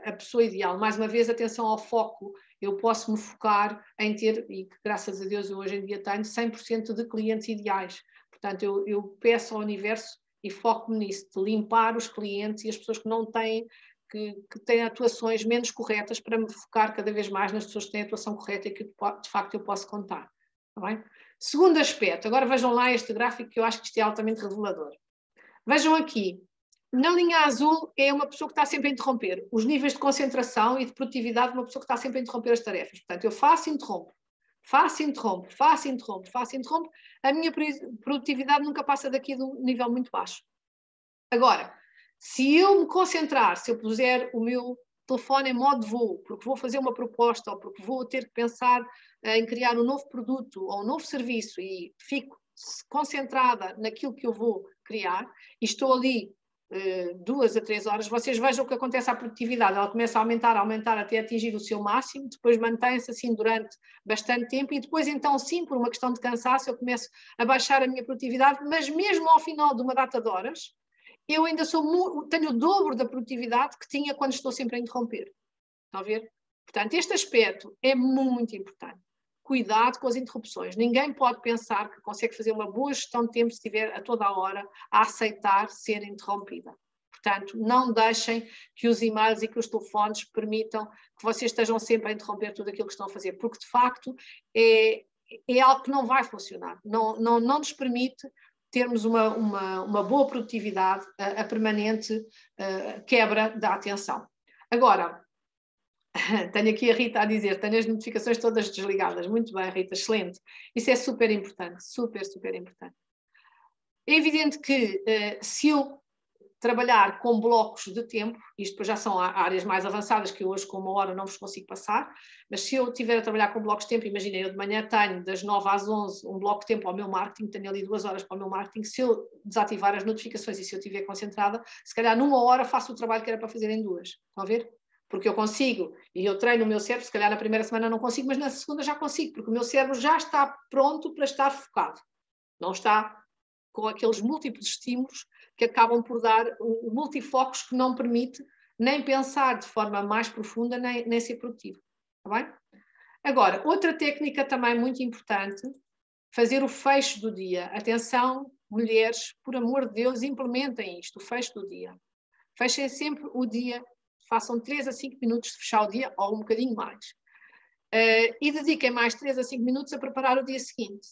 a pessoa ideal. Mais uma vez, atenção ao foco. Eu posso me focar em ter, e que graças a Deus eu hoje em dia tenho, 100% de clientes ideais. Portanto, eu peço ao universo e foco-me nisso, de limpar os clientes e as pessoas que não têm, que têm atuações menos corretas, para me focar cada vez mais nas pessoas que têm a atuação correta e que de facto eu posso contar. Está bem? Segundo aspecto, agora vejam lá este gráfico, que eu acho que isto é altamente revelador. Vejam aqui, na linha azul é uma pessoa que está sempre a interromper os níveis de concentração e de produtividade de uma pessoa que está sempre a interromper as tarefas. Portanto, eu faço e interrompo, faço e interrompo, faço e interrompo, faço e interrompo, a minha produtividade nunca passa daqui de um nível muito baixo. Agora, se eu me concentrar, se eu puser o meu telefone em modo voo, porque vou fazer uma proposta ou porque vou ter que pensar em criar um novo produto ou um novo serviço e fico concentrada naquilo que eu vou criar e estou ali 2 a 3 horas, vocês vejam o que acontece à produtividade, ela começa a aumentar até atingir o seu máximo, depois mantém-se assim durante bastante tempo e depois então sim, por uma questão de cansaço, eu começo a baixar a minha produtividade, mas mesmo ao final de uma data de horas, eu ainda tenho o dobro da produtividade que tinha quando estou sempre a interromper. Estão a ver? Portanto, este aspecto é muito importante. Cuidado com as interrupções. Ninguém pode pensar que consegue fazer uma boa gestão de tempo se estiver a toda a hora a aceitar ser interrompida. Portanto, não deixem que os e-mails e que os telefones permitam que vocês estejam sempre a interromper tudo aquilo que estão a fazer, porque de facto é algo que não vai funcionar. Não nos permite termos uma boa produtividade, a permanente quebra da atenção. Agora, tenho aqui a Rita a dizer, tenho as notificações todas desligadas. Muito bem, Rita, excelente. Isso é super importante, super importante. É evidente que se eu trabalhar com blocos de tempo, isto depois já são áreas mais avançadas que eu hoje com 1 hora não vos consigo passar, mas se eu estiver a trabalhar com blocos de tempo, imaginem, eu de manhã tenho das 9 às 11 um bloco de tempo ao meu marketing, tenho ali 2 horas para o meu marketing, se eu desativar as notificações e se eu estiver concentrada, se calhar numa hora faço o trabalho que era para fazer em 2. Estão a ver? Porque eu consigo, e eu treino o meu cérebro, se calhar na primeira semana não consigo, mas na segunda já consigo, porque o meu cérebro já está pronto para estar focado. Não está com aqueles múltiplos estímulos que acabam por dar o multifocos que não permite nem pensar de forma mais profunda, nem ser produtivo. Está bem? Agora, outra técnica também muito importante, fazer o fecho do dia. Atenção, mulheres, por amor de Deus, implementem isto, o fecho do dia. Fechem sempre o dia, façam 3 a 5 minutos de fechar o dia, ou um bocadinho mais. E dediquem mais 3 a 5 minutos a preparar o dia seguinte.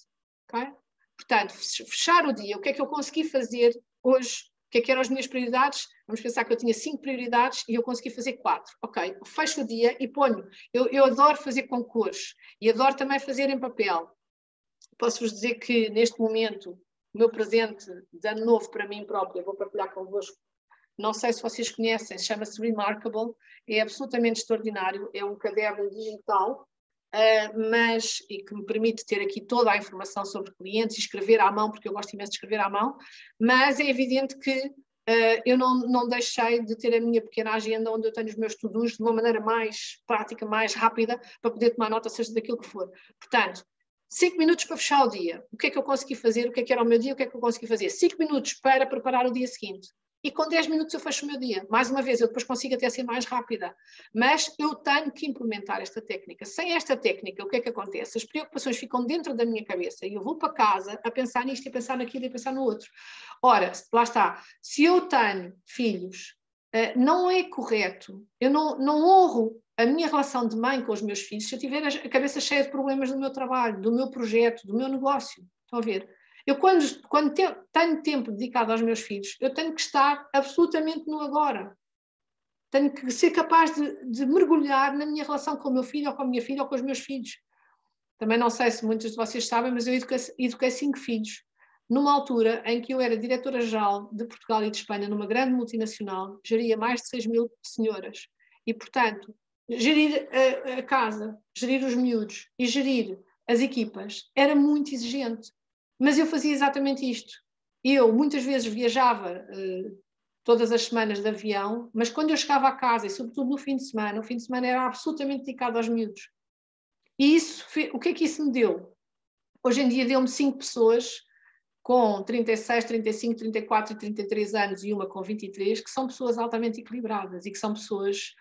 Okay? Portanto, fechar o dia, o que é que eu consegui fazer hoje que eram as minhas prioridades? Vamos pensar que eu tinha 5 prioridades e eu consegui fazer 4. Ok, fecho o dia e ponho. Eu adoro fazer com cores e adoro também fazer em papel. Posso-vos dizer que neste momento o meu presente de ano novo para mim própria, vou partilhar convosco, não sei se vocês conhecem, chama-se Remarkable, é absolutamente extraordinário, é um caderno digital, e que me permite ter aqui toda a informação sobre clientes e escrever à mão, porque eu gosto imenso de escrever à mão, mas é evidente que eu não deixei de ter a minha pequena agenda onde eu tenho os meus to-dos de uma maneira mais prática, mais rápida, para poder tomar nota, seja daquilo que for. Portanto, 5 minutos para fechar o dia. O que é que eu consegui fazer? O que é que era o meu dia? O que é que eu consegui fazer? 5 minutos para preparar o dia seguinte. E com 10 minutos eu fecho o meu dia. Mais uma vez, eu depois consigo até ser mais rápida. Mas eu tenho que implementar esta técnica. Sem esta técnica, o que é que acontece? As preocupações ficam dentro da minha cabeça e eu vou para casa a pensar nisto, a pensar naquilo e a pensar no outro. Ora, lá está. Se eu tenho filhos, não é correto. Eu não honro a minha relação de mãe com os meus filhos se eu tiver a cabeça cheia de problemas do meu trabalho, do meu projeto, do meu negócio. Estão a ver? Eu, quando tenho tempo dedicado aos meus filhos, eu tenho que estar absolutamente no agora. Tenho que ser capaz de mergulhar na minha relação com o meu filho, ou com a minha filha, ou com os meus filhos. Também não sei se muitos de vocês sabem, mas eu eduquei 5 filhos. Numa altura em que eu era diretora-geral de Portugal e de Espanha, numa grande multinacional, geria mais de 6.000 senhoras. E, portanto, gerir a casa, gerir os miúdos e gerir as equipas era muito exigente. Mas eu fazia exatamente isto. Eu muitas vezes viajava todas as semanas de avião, mas quando eu chegava a casa, e sobretudo no fim de semana, o fim de semana era absolutamente dedicado aos miúdos. E isso, o que é que isso me deu? Hoje em dia deu-me 5 pessoas com 36, 35, 34 e 33 anos e uma com 23, que são pessoas altamente equilibradas e que são pessoas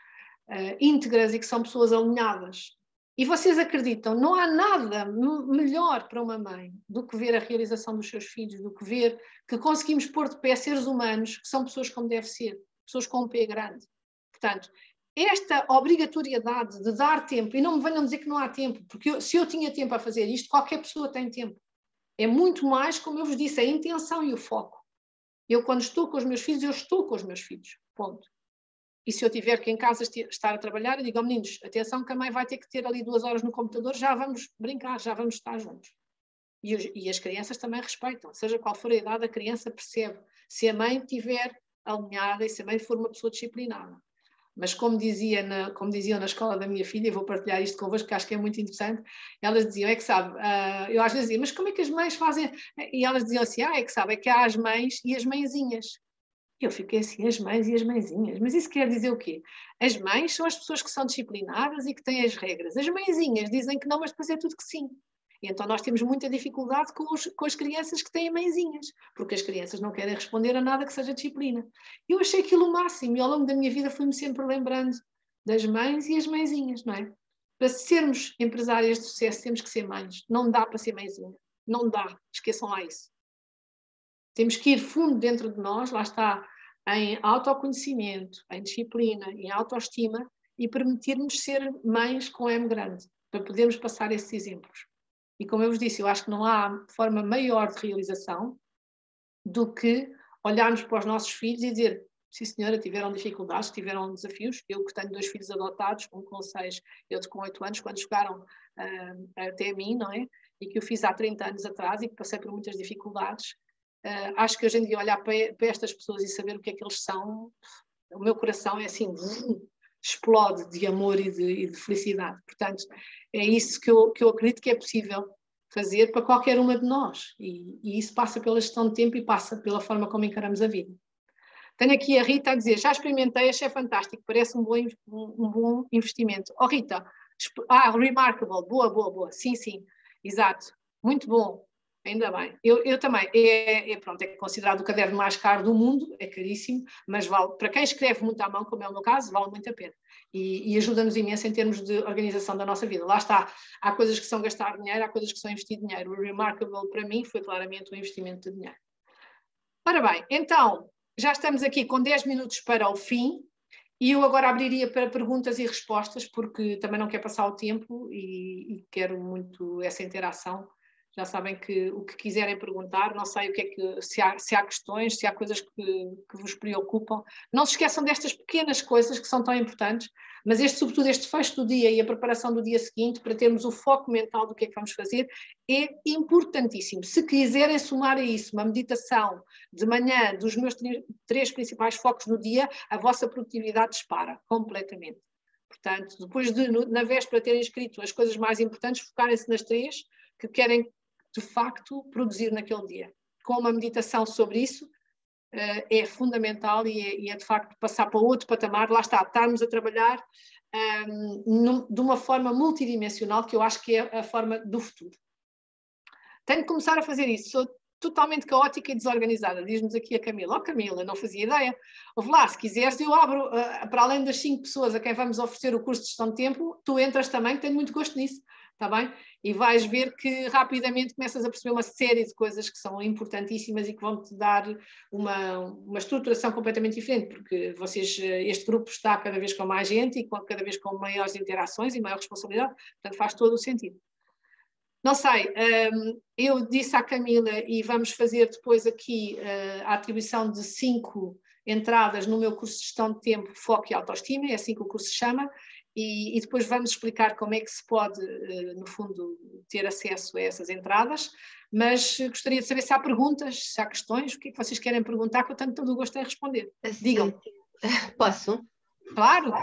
íntegras e que são pessoas alinhadas. E vocês acreditam, não há nada melhor para uma mãe do que ver a realização dos seus filhos, do que ver que conseguimos pôr de pé seres humanos que são pessoas como deve ser, pessoas com um pé grande. Portanto, esta obrigatoriedade de dar tempo, e não me venham dizer que não há tempo, porque se eu tinha tempo a fazer isto, qualquer pessoa tem tempo. É muito mais, como eu vos disse, a intenção e o foco. Eu, quando estou com os meus filhos, eu estou com os meus filhos. Ponto. E se eu tiver que em casa estar a trabalhar, eu digo, meninos, atenção que a mãe vai ter que ter ali 2 horas no computador, já vamos brincar, já vamos estar juntos. E as crianças também respeitam, seja qual for a idade, a criança percebe. Se a mãe estiver alinhada e se a mãe for uma pessoa disciplinada. Mas como diziam na escola da minha filha, e vou partilhar isto convosco, que acho que é muito interessante, elas diziam, é que sabe, eu às vezes dizia, mas como é que as mães fazem? E elas diziam assim, é que sabe, é que há as mães e as mãezinhas. E eu fiquei assim, as mães e as mãezinhas. Mas isso quer dizer o quê? As mães são as pessoas que são disciplinadas e que têm as regras. As mãezinhas dizem que não, mas depois é tudo que sim. E então nós temos muita dificuldade com as crianças que têm mãezinhas, porque as crianças não querem responder a nada que seja disciplina. Eu achei aquilo o máximo e ao longo da minha vida fui-me sempre lembrando das mães e as mãezinhas, não é? Para sermos empresárias de sucesso temos que ser mães. Não dá para ser mãezinha. Não dá. Esqueçam lá isso. Temos que ir fundo dentro de nós, lá está, em autoconhecimento, em disciplina, em autoestima e permitir-nos ser mães com M grande, para podermos passar esses exemplos. E como eu vos disse, eu acho que não há forma maior de realização do que olharmos para os nossos filhos e dizer, sim senhora, tiveram dificuldades, tiveram desafios. Eu que tenho 2 filhos adotados, um com 6 e outro com 8 anos, quando chegaram até a mim, não é? E que eu fiz há 30 anos atrás e que passei por muitas dificuldades. Acho que hoje em dia olhar para estas pessoas e saber o que é que eles são, o meu coração é assim, explode de amor e de felicidade. Portanto, é isso que eu acredito que é possível fazer para qualquer uma de nós. E isso passa pela gestão de tempo e passa pela forma como encaramos a vida. Tenho aqui a Rita a dizer, já experimentei, achei fantástico, parece um bom investimento. Oh Rita, Remarkable, boa, sim, exato, muito bom. Ainda bem. Eu também. Pronto, é considerado o caderno mais caro do mundo, é caríssimo, mas vale, para quem escreve muito à mão, como é o meu caso, vale muito a pena. E ajuda-nos imenso em termos de organização da nossa vida. Lá está, há coisas que são gastar dinheiro, há coisas que são investir dinheiro. O Remarkable, para mim, foi claramente um investimento de dinheiro. Ora bem, então, já estamos aqui com 10 minutos para o fim. E eu agora abriria para perguntas e respostas, porque também não quero passar o tempo e quero muito essa interação Já sabem que o que quiserem perguntar, não sei o que é que, se há questões, se há coisas que vos preocupam. Não se esqueçam destas pequenas coisas que são tão importantes, mas sobretudo este fecho do dia e a preparação do dia seguinte, para termos o foco mental do que é que vamos fazer, é importantíssimo. Se quiserem somar a isso uma meditação de manhã dos meus 3 principais focos no dia, a vossa produtividade dispara completamente. Portanto, depois de, na véspera, terem escrito as coisas mais importantes, focarem-se nas 3 que querem, de facto, produzir naquele dia. Com uma meditação sobre isso, é fundamental e é, de facto, passar para outro patamar. Lá está, estarmos a trabalhar de uma forma multidimensional, que eu acho que é a forma do futuro. Tenho que começar a fazer isso. Sou totalmente caótica e desorganizada. Diz-nos aqui a Camila. Oh, Camila, não fazia ideia. Ouve lá, se quiseres, eu abro, para além das 5 pessoas a quem vamos oferecer o curso de gestão de tempo, tu entras também, que tenho muito gosto nisso. Está bem? E vais ver que rapidamente começas a perceber uma série de coisas que são importantíssimas e que vão-te dar uma estruturação completamente diferente, porque este grupo está cada vez com mais gente e cada vez com maiores interações e maior responsabilidade, portanto faz todo o sentido. Não sei, eu disse à Camila, e vamos fazer depois aqui a atribuição de 5 entradas no meu curso de gestão de tempo, foco e autoestima, é assim que o curso se chama, e depois vamos explicar como é que se pode, no fundo, ter acesso a essas entradas, mas gostaria de saber se há perguntas, se há questões, o que é que vocês querem perguntar, que eu tenho todo o gosto em responder. Digam. Posso? Claro.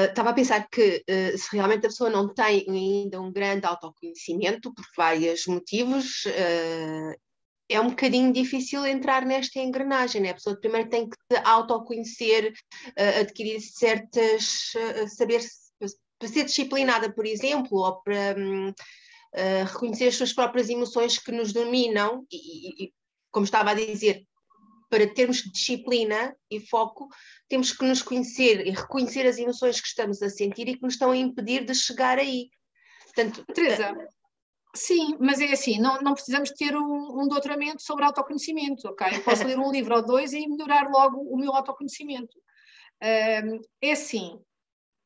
Estava a pensar que se realmente a pessoa não tem ainda um grande autoconhecimento, por vários motivos, é um bocadinho difícil entrar nesta engrenagem, né? A pessoa primeiro tem que se autoconhecer, adquirir certas, saber para ser disciplinada, por exemplo, ou para reconhecer as suas próprias emoções que nos dominam e como estava a dizer, para termos disciplina e foco, temos que nos conhecer e reconhecer as emoções que estamos a sentir e que nos estão a impedir de chegar aí. Portanto, Teresa, sim, mas é assim, não precisamos ter um doutoramento sobre autoconhecimento, ok? Eu posso ler um livro ou 2 e melhorar logo o meu autoconhecimento. É assim,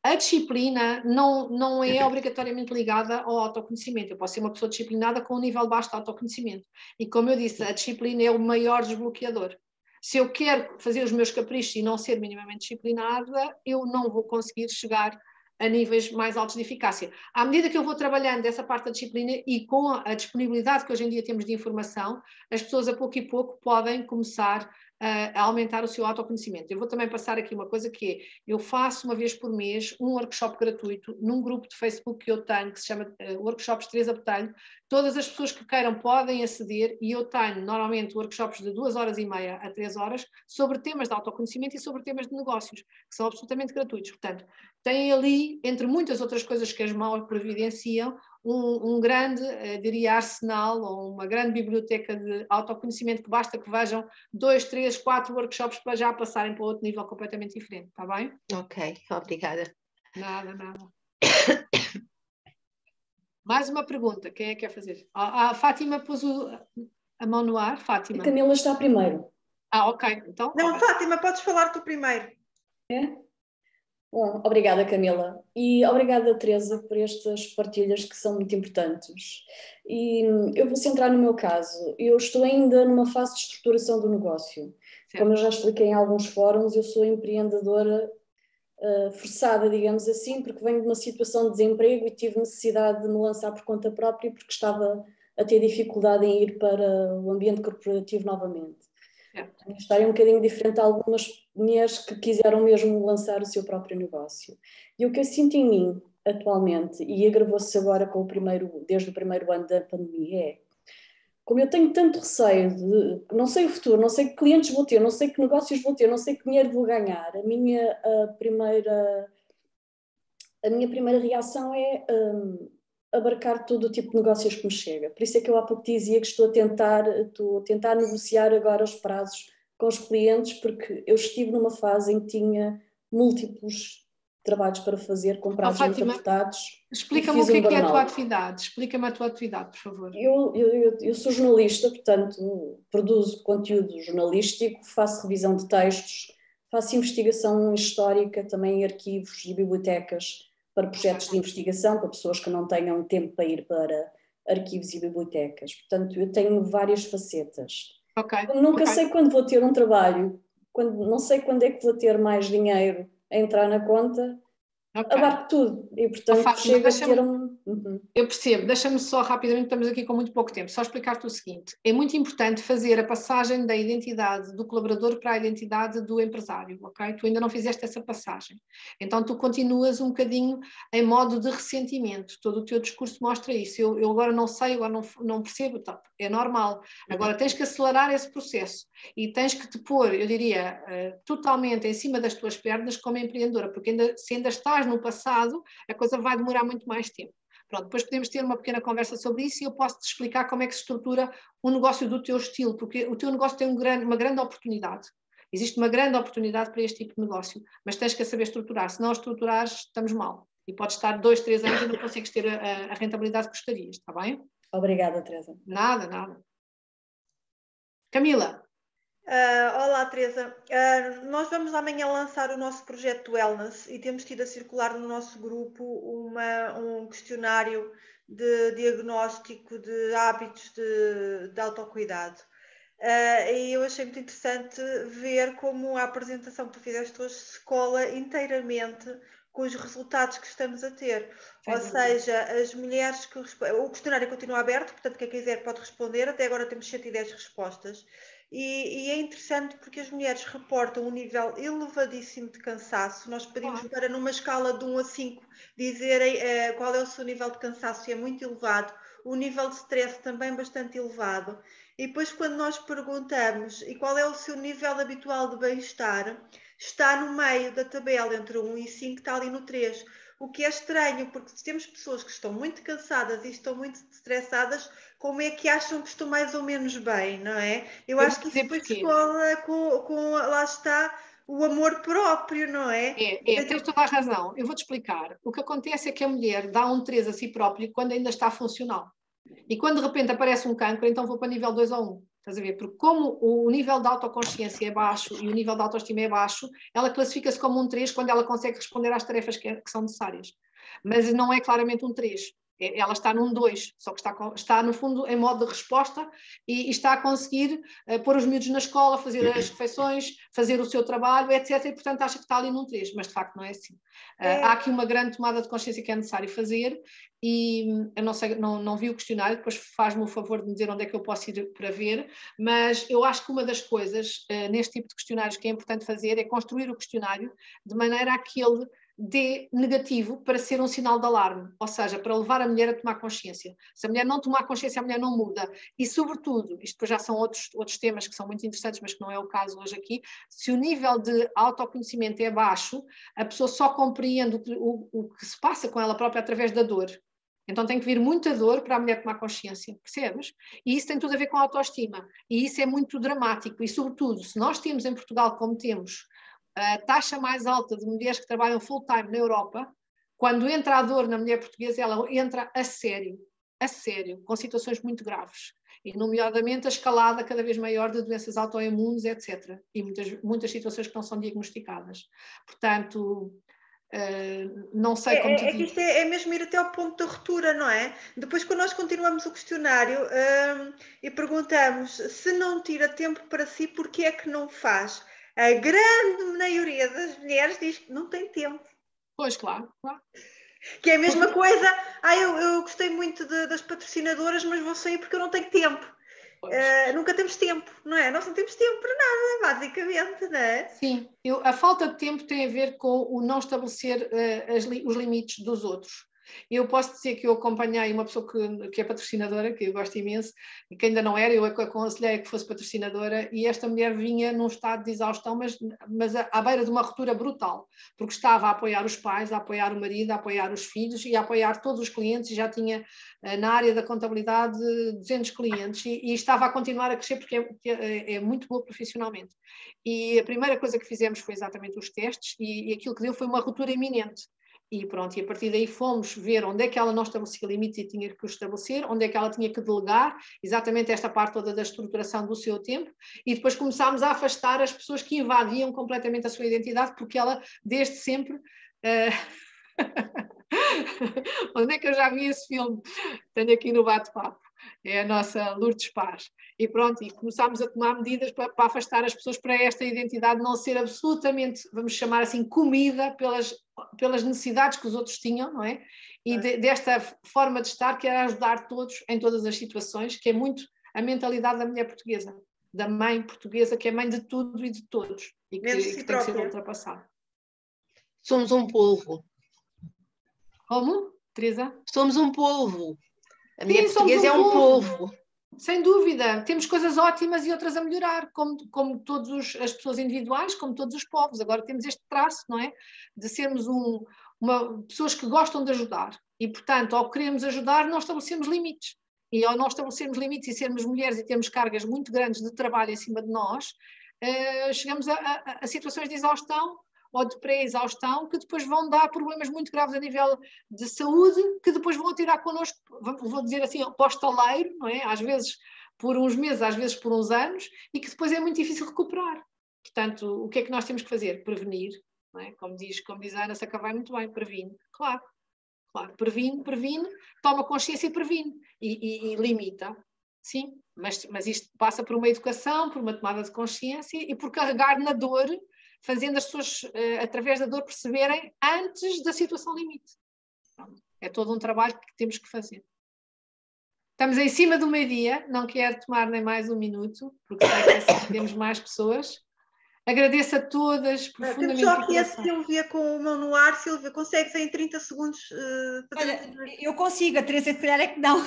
a disciplina não é obrigatoriamente ligada ao autoconhecimento. Eu posso ser uma pessoa disciplinada com um nível baixo de autoconhecimento. E como eu disse, a disciplina é o maior desbloqueador. Se eu quero fazer os meus caprichos e não ser minimamente disciplinada, eu não vou conseguir chegar a níveis mais altos de eficácia. À medida que eu vou trabalhando essa parte da disciplina e com a disponibilidade que hoje em dia temos de informação, as pessoas a pouco e pouco podem começar a aumentar o seu autoconhecimento. Eu vou também passar aqui uma coisa que é, eu faço uma vez por mês um workshop gratuito num grupo de Facebook que eu tenho, que se chama Workshops Teresa Botelho. Todas as pessoas que queiram podem aceder e eu tenho normalmente workshops de 2h30 a 3 horas sobre temas de autoconhecimento e sobre temas de negócios, que são absolutamente gratuitos. Portanto, têm ali, entre muitas outras coisas que as mãos providenciam, um grande, diria, arsenal ou uma grande biblioteca de autoconhecimento que basta que vejam 2, 3, 4 workshops para já passarem para outro nível completamente diferente, está bem? Ok, obrigada. Nada. Mais uma pergunta, quem é que quer fazer? A Fátima pôs a mão no ar, Fátima. A Camila está primeiro. Ok, então... Não, Fátima, podes falar tu primeiro. É? Bom, obrigada, Camila. E obrigada, Teresa, por estas partilhas que são muito importantes. E eu vou centrar no meu caso. Eu estou ainda numa fase de estruturação do negócio. Certo. Como eu já expliquei em alguns fóruns, eu sou empreendedora forçada, digamos assim, porque venho de uma situação de desemprego e tive necessidade de me lançar por conta própria porque estava a ter dificuldade em ir para o ambiente corporativo novamente. A minha história é um bocadinho diferente de algumas mulheres que quiseram mesmo lançar o seu próprio negócio. E o que eu sinto em mim atualmente, e agravou-se agora com desde o primeiro ano da pandemia, é como eu tenho tanto receio de não sei o futuro, não sei que clientes vou ter, não sei que negócios vou ter, não sei que dinheiro vou ganhar, a minha primeira reação é abarcar todo o tipo de negócios que me chega. Por isso é que eu há pouco dizia que estou a tentar negociar agora os prazos com os clientes, porque eu estive numa fase em que tinha múltiplos trabalhos para fazer, com prazos muito apertados. Explica-me o que é a tua atividade. Explica-me a tua atividade, por favor. Eu sou jornalista, portanto, produzo conteúdo jornalístico, faço revisão de textos, faço investigação histórica, também em arquivos e bibliotecas, para projetos de investigação, para pessoas que não tenham tempo para ir para arquivos e bibliotecas. Portanto, eu tenho várias facetas. Nunca sei quando vou ter um trabalho, não sei quando é que vou ter mais dinheiro a entrar na conta, abarco tudo. E, portanto, chega a ter um... Eu percebo, deixa-me só rapidamente, estamos aqui com muito pouco tempo, só explicar-te o seguinte: é muito importante fazer a passagem da identidade do colaborador para a identidade do empresário, ok? Tu ainda não fizeste essa passagem, então tu continuas um bocadinho em modo de ressentimento, todo o teu discurso mostra isso. Eu agora não sei, agora não percebo, tá, é normal, agora tens que acelerar esse processo e tens que te pôr, eu diria, totalmente em cima das tuas pernas como empreendedora, porque se ainda estás no passado, a coisa vai demorar muito mais tempo. Pronto, depois podemos ter uma pequena conversa sobre isso e eu posso-te explicar como é que se estrutura o negócio do teu estilo, porque o teu negócio tem uma grande oportunidade. Existe uma grande oportunidade para este tipo de negócio, mas tens que saber estruturar. Se não estruturares, estamos mal. E podes estar 2, 3 anos e não consegues ter a rentabilidade que gostarias, está bem? Obrigada, Teresa. Nada. Camila. Olá, Teresa. Nós vamos amanhã lançar o nosso projeto Wellness e temos tido a circular no nosso grupo um questionário de diagnóstico de hábitos de autocuidado. E eu achei muito interessante ver como a apresentação que tu fizeste hoje se cola inteiramente com os resultados que estamos a ter. Ou seja, as mulheres que o questionário continua aberto, portanto quem quiser pode responder, até agora temos 110 respostas. E é interessante porque as mulheres reportam um nível elevadíssimo de cansaço. Nós pedimos para, numa escala de 1 a 5, dizerem qual é o seu nível de cansaço, e é muito elevado. O nível de stress também bastante elevado. E depois, quando nós perguntamos e qual é o seu nível habitual de bem-estar, está no meio da tabela, entre 1 e 5, está ali no 3. O que é estranho, porque se temos pessoas que estão muito cansadas e estão muito estressadas, como é que acham que estão mais ou menos bem, não é? Eu acho que isso depois se cola com lá está, o amor próprio, não é? Tens toda a razão. Eu vou-te explicar. O que acontece é que a mulher dá um 3 a si própria quando ainda está funcional. E quando de repente aparece um cancro, então vou para nível 2 ou 1. Estás a ver? Porque como o nível de autoconsciência é baixo e o nível de autoestima é baixo, ela classifica-se como um 3 quando ela consegue responder às tarefas que são necessárias. Mas não é claramente um 3. Ela está num 2, só que está no fundo em modo de resposta e está a conseguir pôr os miúdos na escola, fazer as refeições, fazer o seu trabalho, etc. E portanto acha que está ali num 3, mas de facto não é assim. Há aqui uma grande tomada de consciência que é necessário fazer e eu não sei, não vi o questionário, depois faz-me o favor de me dizer onde é que eu posso ir para ver, mas eu acho que uma das coisas neste tipo de questionários que é importante fazer é construir o questionário de maneira a que ele dê negativo para ser um sinal de alarme, ou seja, para levar a mulher a tomar consciência. Se a mulher não tomar consciência, a mulher não muda. E, sobretudo, isto depois já são outros temas que são muito interessantes, mas que não é o caso hoje aqui, se o nível de autoconhecimento é baixo, a pessoa só compreende o que se passa com ela própria através da dor. Então tem que vir muita dor para a mulher tomar consciência, percebes? E isso tem tudo a ver com a autoestima. E isso é muito dramático. E, sobretudo, se nós temos em Portugal, como temos, a taxa mais alta de mulheres que trabalham full-time na Europa, quando entra a dor na mulher portuguesa, ela entra a sério, com situações muito graves. E, nomeadamente, a escalada cada vez maior de doenças autoimunes, etc. E muitas situações que não são diagnosticadas. Portanto, não sei como te digo. Que isto é mesmo ir até ao ponto da ruptura, não é? Depois, quando nós continuamos o questionário e perguntamos se não tira tempo para si, porquê é que não faz? A grande maioria das mulheres diz que não tem tempo. Pois, claro. Que é a mesma coisa, eu gostei muito das patrocinadoras, mas vou sair porque eu não tenho tempo. Nunca temos tempo, não é? Nós não temos tempo para nada, basicamente, não é? Sim, a falta de tempo tem a ver com o não estabelecer os limites dos outros. Eu posso dizer que eu acompanhei uma pessoa que é patrocinadora, que eu gosto imenso, e que ainda não era, eu aconselhei que fosse patrocinadora, e esta mulher vinha num estado de exaustão, mas à beira de uma ruptura brutal, porque estava a apoiar os pais, a apoiar o marido, a apoiar os filhos e a apoiar todos os clientes, e já tinha na área da contabilidade 200 clientes, e estava a continuar a crescer porque é muito boa profissionalmente. E a primeira coisa que fizemos foi exatamente os testes, e aquilo que deu foi uma ruptura iminente. E pronto, e a partir daí fomos ver onde é que ela não estabelecia limites e tinha que os estabelecer, onde é que ela tinha que delegar, exatamente esta parte toda da estruturação do seu tempo, e depois começámos a afastar as pessoas que invadiam completamente a sua identidade, porque ela, desde sempre, Onde é que eu já vi esse filme? Tenho aqui no bate-papo. É a nossa Lourdes Paz. E pronto, e começámos a tomar medidas para afastar as pessoas para esta identidade não ser absolutamente, vamos chamar assim, comida pelas necessidades que os outros tinham, não é? E desta forma de estar, que era ajudar todos em todas as situações, que é muito a mentalidade da mulher portuguesa, da mãe portuguesa, que é mãe de tudo e de todos, e que tem que ser ultrapassada. Somos um polvo. Como, Teresa? Somos um polvo. A mulher Sim, portuguesa é um polvo. Sem dúvida. Temos coisas ótimas e outras a melhorar, como todas as pessoas individuais, como todos os povos. Agora temos este traço, não é? De sermos pessoas que gostam de ajudar. E, portanto, ao queremos ajudar, nós estabelecemos limites. E ao nós estabelecermos limites e sermos mulheres e termos cargas muito grandes de trabalho em cima de nós, chegamos a situações de exaustão ou de pré-exaustão, que depois vão dar problemas muito graves a nível de saúde, que depois vão tirar connosco, vou dizer assim, pós-taleiro, não é? Às vezes por uns meses, às vezes por uns anos, e que depois é muito difícil recuperar. Portanto, o que é que nós temos que fazer? Prevenir, não é? Como diz a Ana Sacavai muito bem, previne. Claro, previne, toma consciência e previne, e limita. Sim, mas isto passa por uma educação, por uma tomada de consciência e por carregar na dor, fazendo as pessoas, através da dor, perceberem antes da situação limite. É todo um trabalho que temos que fazer. Estamos em cima do meio-dia, não quero tomar nem mais um minuto, porque sei que assim temos mais pessoas. Agradeço a todas profundamente. Temos só aqui a Sílvia com o mão no ar. Sílvia, consegues em 30 segundos Olha, eu consigo, a Teresa se calhar é que não.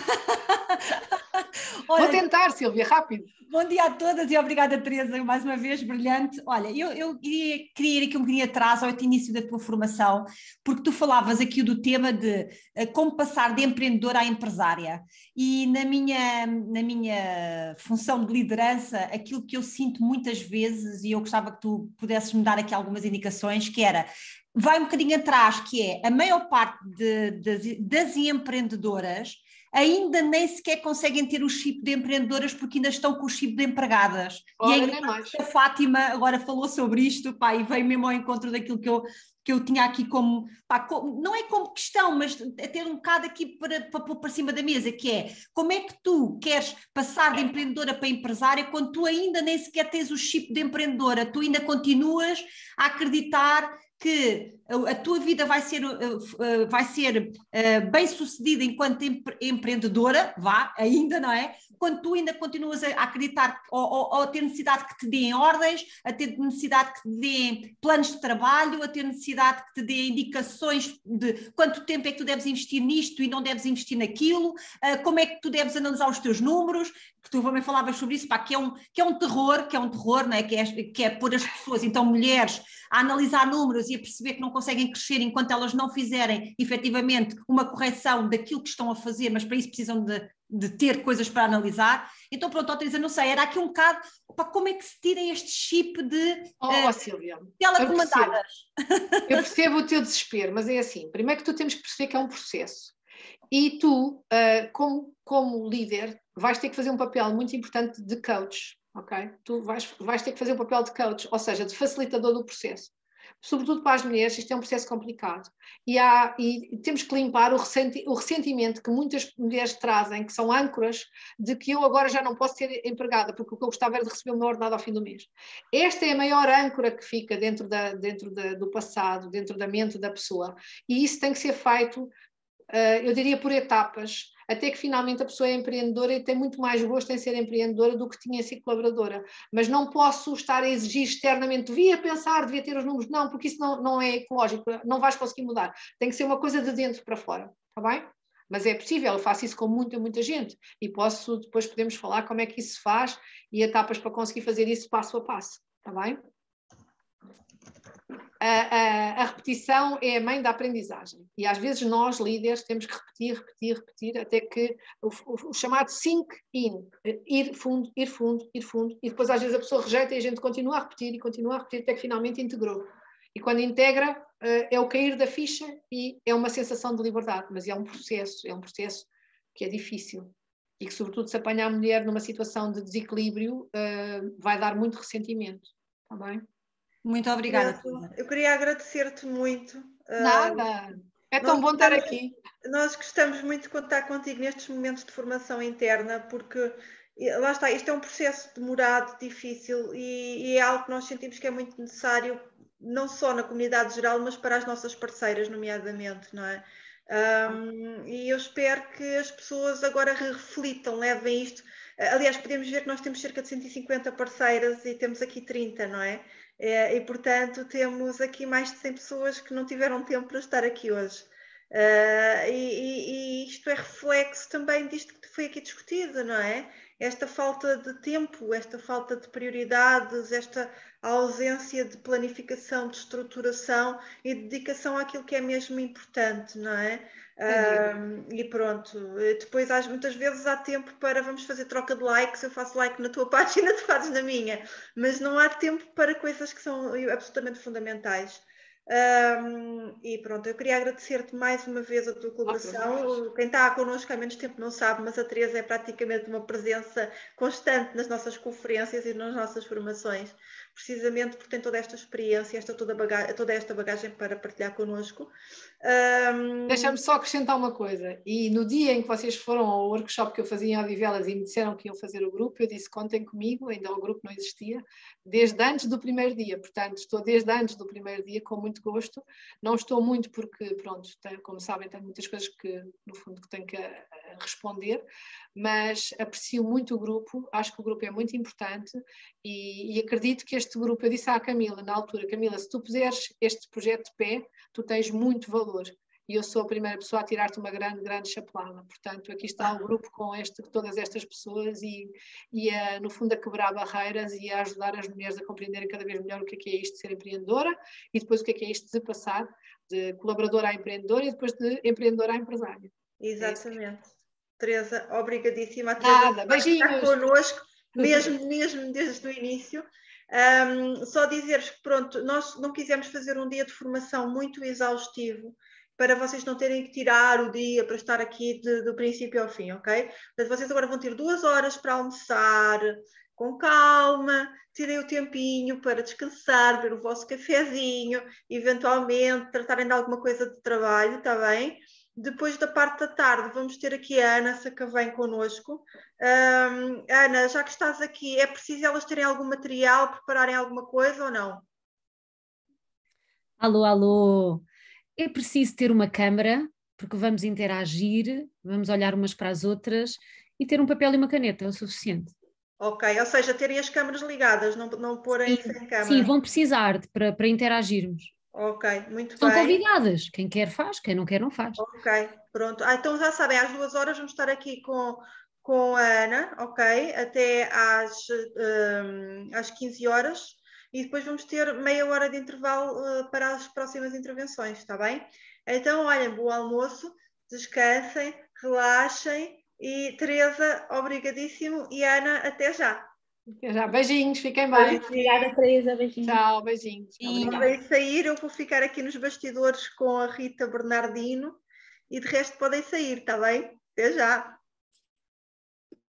Olha, vou tentar, Sílvia, rápido. Bom dia a todas e obrigada, Teresa, mais uma vez, brilhante. Olha, eu queria ir aqui um bocadinho atrás ao início da tua formação, porque tu falavas aqui do tema de como passar de empreendedora a empresária. E na minha função de liderança, aquilo que eu sinto muitas vezes, e eu gostava que tu pudesses me dar aqui algumas indicações, que era, vai um bocadinho atrás, que é a maior parte das empreendedoras ainda nem sequer conseguem ter o chip de empreendedoras porque ainda estão com o chip de empregadas. Ora, e a Fátima agora falou sobre isto, pá, e veio mesmo ao encontro daquilo que eu tinha aqui como, pá, não é como questão, mas é ter um bocado aqui para pôr para cima da mesa, que é, como é que tu queres passar de empreendedora para empresária quando tu ainda nem sequer tens o chip de empreendedora, tu ainda continuas a acreditar que a tua vida vai ser bem sucedida enquanto empreendedora, ainda, não é? Quando tu ainda continuas a acreditar ou a ter necessidade que te deem ordens, a ter necessidade que te deem planos de trabalho, a ter necessidade que te deem indicações de quanto tempo é que tu deves investir nisto e não deves investir naquilo, como é que tu deves analisar os teus números, que tu também falavas sobre isso, pá, que é um terror, não é? Que é pôr as pessoas, então mulheres, a analisar números e a perceber que não conseguem crescer enquanto elas não fizerem efetivamente uma correção daquilo que estão a fazer, mas para isso precisam de ter coisas para analisar. Então pronto, Teresa, não sei, era aqui um bocado, opa, como é que se tira este chip de Sílvia, telecomandadas? Eu percebo o teu desespero, mas é assim, primeiro que tu temos que perceber que é um processo. E tu, como líder, vais ter que fazer um papel muito importante de coach, ok? Tu vais ter que fazer um papel de coach, ou seja, de facilitador do processo. Sobretudo para as mulheres, isto é um processo complicado. E temos que limpar o ressentimento que muitas mulheres trazem, que são âncoras, de que eu agora já não posso ser empregada, porque o que eu gostava era de receber o meu ordenado ao fim do mês. Esta é a maior âncora que fica dentro do passado, dentro da mente da pessoa. E isso tem que ser feito, eu diria, por etapas, até que finalmente a pessoa é empreendedora e tem muito mais gosto em ser empreendedora do que tinha em ser colaboradora. Mas não posso estar a exigir externamente, devia pensar, devia ter os números, não, porque isso não é ecológico, não vais conseguir mudar. Tem que ser uma coisa de dentro para fora, está bem? Mas é possível, eu faço isso com muita gente e depois podemos falar como é que isso se faz e etapas para conseguir fazer isso passo a passo, está bem? A repetição é a mãe da aprendizagem e às vezes nós, líderes, temos que repetir até que o chamado sink in, ir fundo, e depois às vezes a pessoa rejeita e a gente continua a repetir até que finalmente integrou. E quando integra é o cair da ficha e é uma sensação de liberdade, mas é um processo que é difícil e que sobretudo se apanhar a mulher numa situação de desequilíbrio vai dar muito ressentimento, está bem? Muito obrigada. Eu queria agradecer-te muito. Nada. É tão bom estar aqui. Nós gostamos muito de contar contigo nestes momentos de formação interna, porque lá está, isto é um processo demorado, difícil e é algo que nós sentimos que é muito necessário, não só na comunidade geral, mas para as nossas parceiras, nomeadamente, não é? E eu espero que as pessoas agora reflitam, levem isto. Aliás, podemos ver que nós temos cerca de 150 parceiras e temos aqui 30, não é? E, portanto, temos aqui mais de 100 pessoas que não tiveram tempo para estar aqui hoje. E isto é reflexo também disto que foi aqui discutido, não é? Esta falta de tempo, esta falta de prioridades, esta ausência de planificação, de estruturação e dedicação àquilo que é mesmo importante, não é? E pronto, depois muitas vezes há tempo para vamos fazer troca de likes, eu faço like na tua página, tu fazes na minha, mas não há tempo para coisas que são absolutamente fundamentais. E pronto, eu queria agradecer-te mais uma vez a tua colaboração. Quem está connosco há menos tempo não sabe, mas a Teresa é praticamente uma presença constante nas nossas conferências e nas nossas formações, precisamente porque tem toda esta experiência, toda esta bagagem para partilhar connosco. Deixa-me só acrescentar uma coisa, e no dia em que vocês foram ao workshop que eu fazia em Odivelas e me disseram que iam fazer o grupo, eu disse contem comigo, ainda o grupo não existia, desde antes do primeiro dia, portanto estou desde antes do primeiro dia com muito gosto, não estou muito porque, pronto, como sabem, tenho muitas coisas que no fundo que tenho que responder, mas aprecio muito o grupo, acho que o grupo é muito importante e acredito que este grupo, eu disse à Camila na altura, Camila, se tu puseres este projeto de pé, tu tens muito valor. E eu sou a primeira pessoa a tirar-te uma grande chapelada. Portanto, aqui está o grupo com todas estas pessoas e no fundo, a quebrar barreiras e a ajudar as mulheres a compreenderem cada vez melhor o que é isto de ser empreendedora e depois o que é isto de passar de colaboradora a empreendedora e depois de empreendedora a empresária. Exatamente. Teresa, obrigadíssima. Nada, beijinhos. Estar connosco, mesmo desde o início. Só dizer-vos que, pronto, nós não quisemos fazer um dia de formação muito exaustivo, para vocês não terem que tirar o dia para estar aqui do princípio ao fim, ok? Portanto, vocês agora vão ter 2 horas para almoçar, com calma, tirem o tempinho para descansar, beber o vosso cafezinho, eventualmente tratarem de alguma coisa de trabalho, está bem? Depois da parte da tarde vamos ter aqui a Ana Sacavém connosco. Ana, já que estás aqui, é preciso elas terem algum material, prepararem alguma coisa ou não? Alô, alô! É preciso ter uma câmara, porque vamos interagir, vamos olhar umas para as outras e ter um papel e uma caneta é o suficiente. Ok, ou seja, terem as câmaras ligadas, não porem sem câmara. Sim, vão precisar para interagirmos. Ok, muito São bem. São convidadas, quem quer faz, quem não quer não faz. Ok, pronto. Então já sabem, às 2 horas vamos estar aqui com a Ana, ok? Até às 15 horas. E depois vamos ter meia hora de intervalo para as próximas intervenções, está bem? Então, olhem, bom almoço, descansem, relaxem e Teresa, obrigadíssimo e Ana, até já. Até já, beijinhos, fiquem bem. Obrigada, Teresa, beijinhos. Tchau, beijinhos. Podem sair, eu vou ficar aqui nos bastidores com a Rita Bernardino e de resto podem sair, está bem? Até já.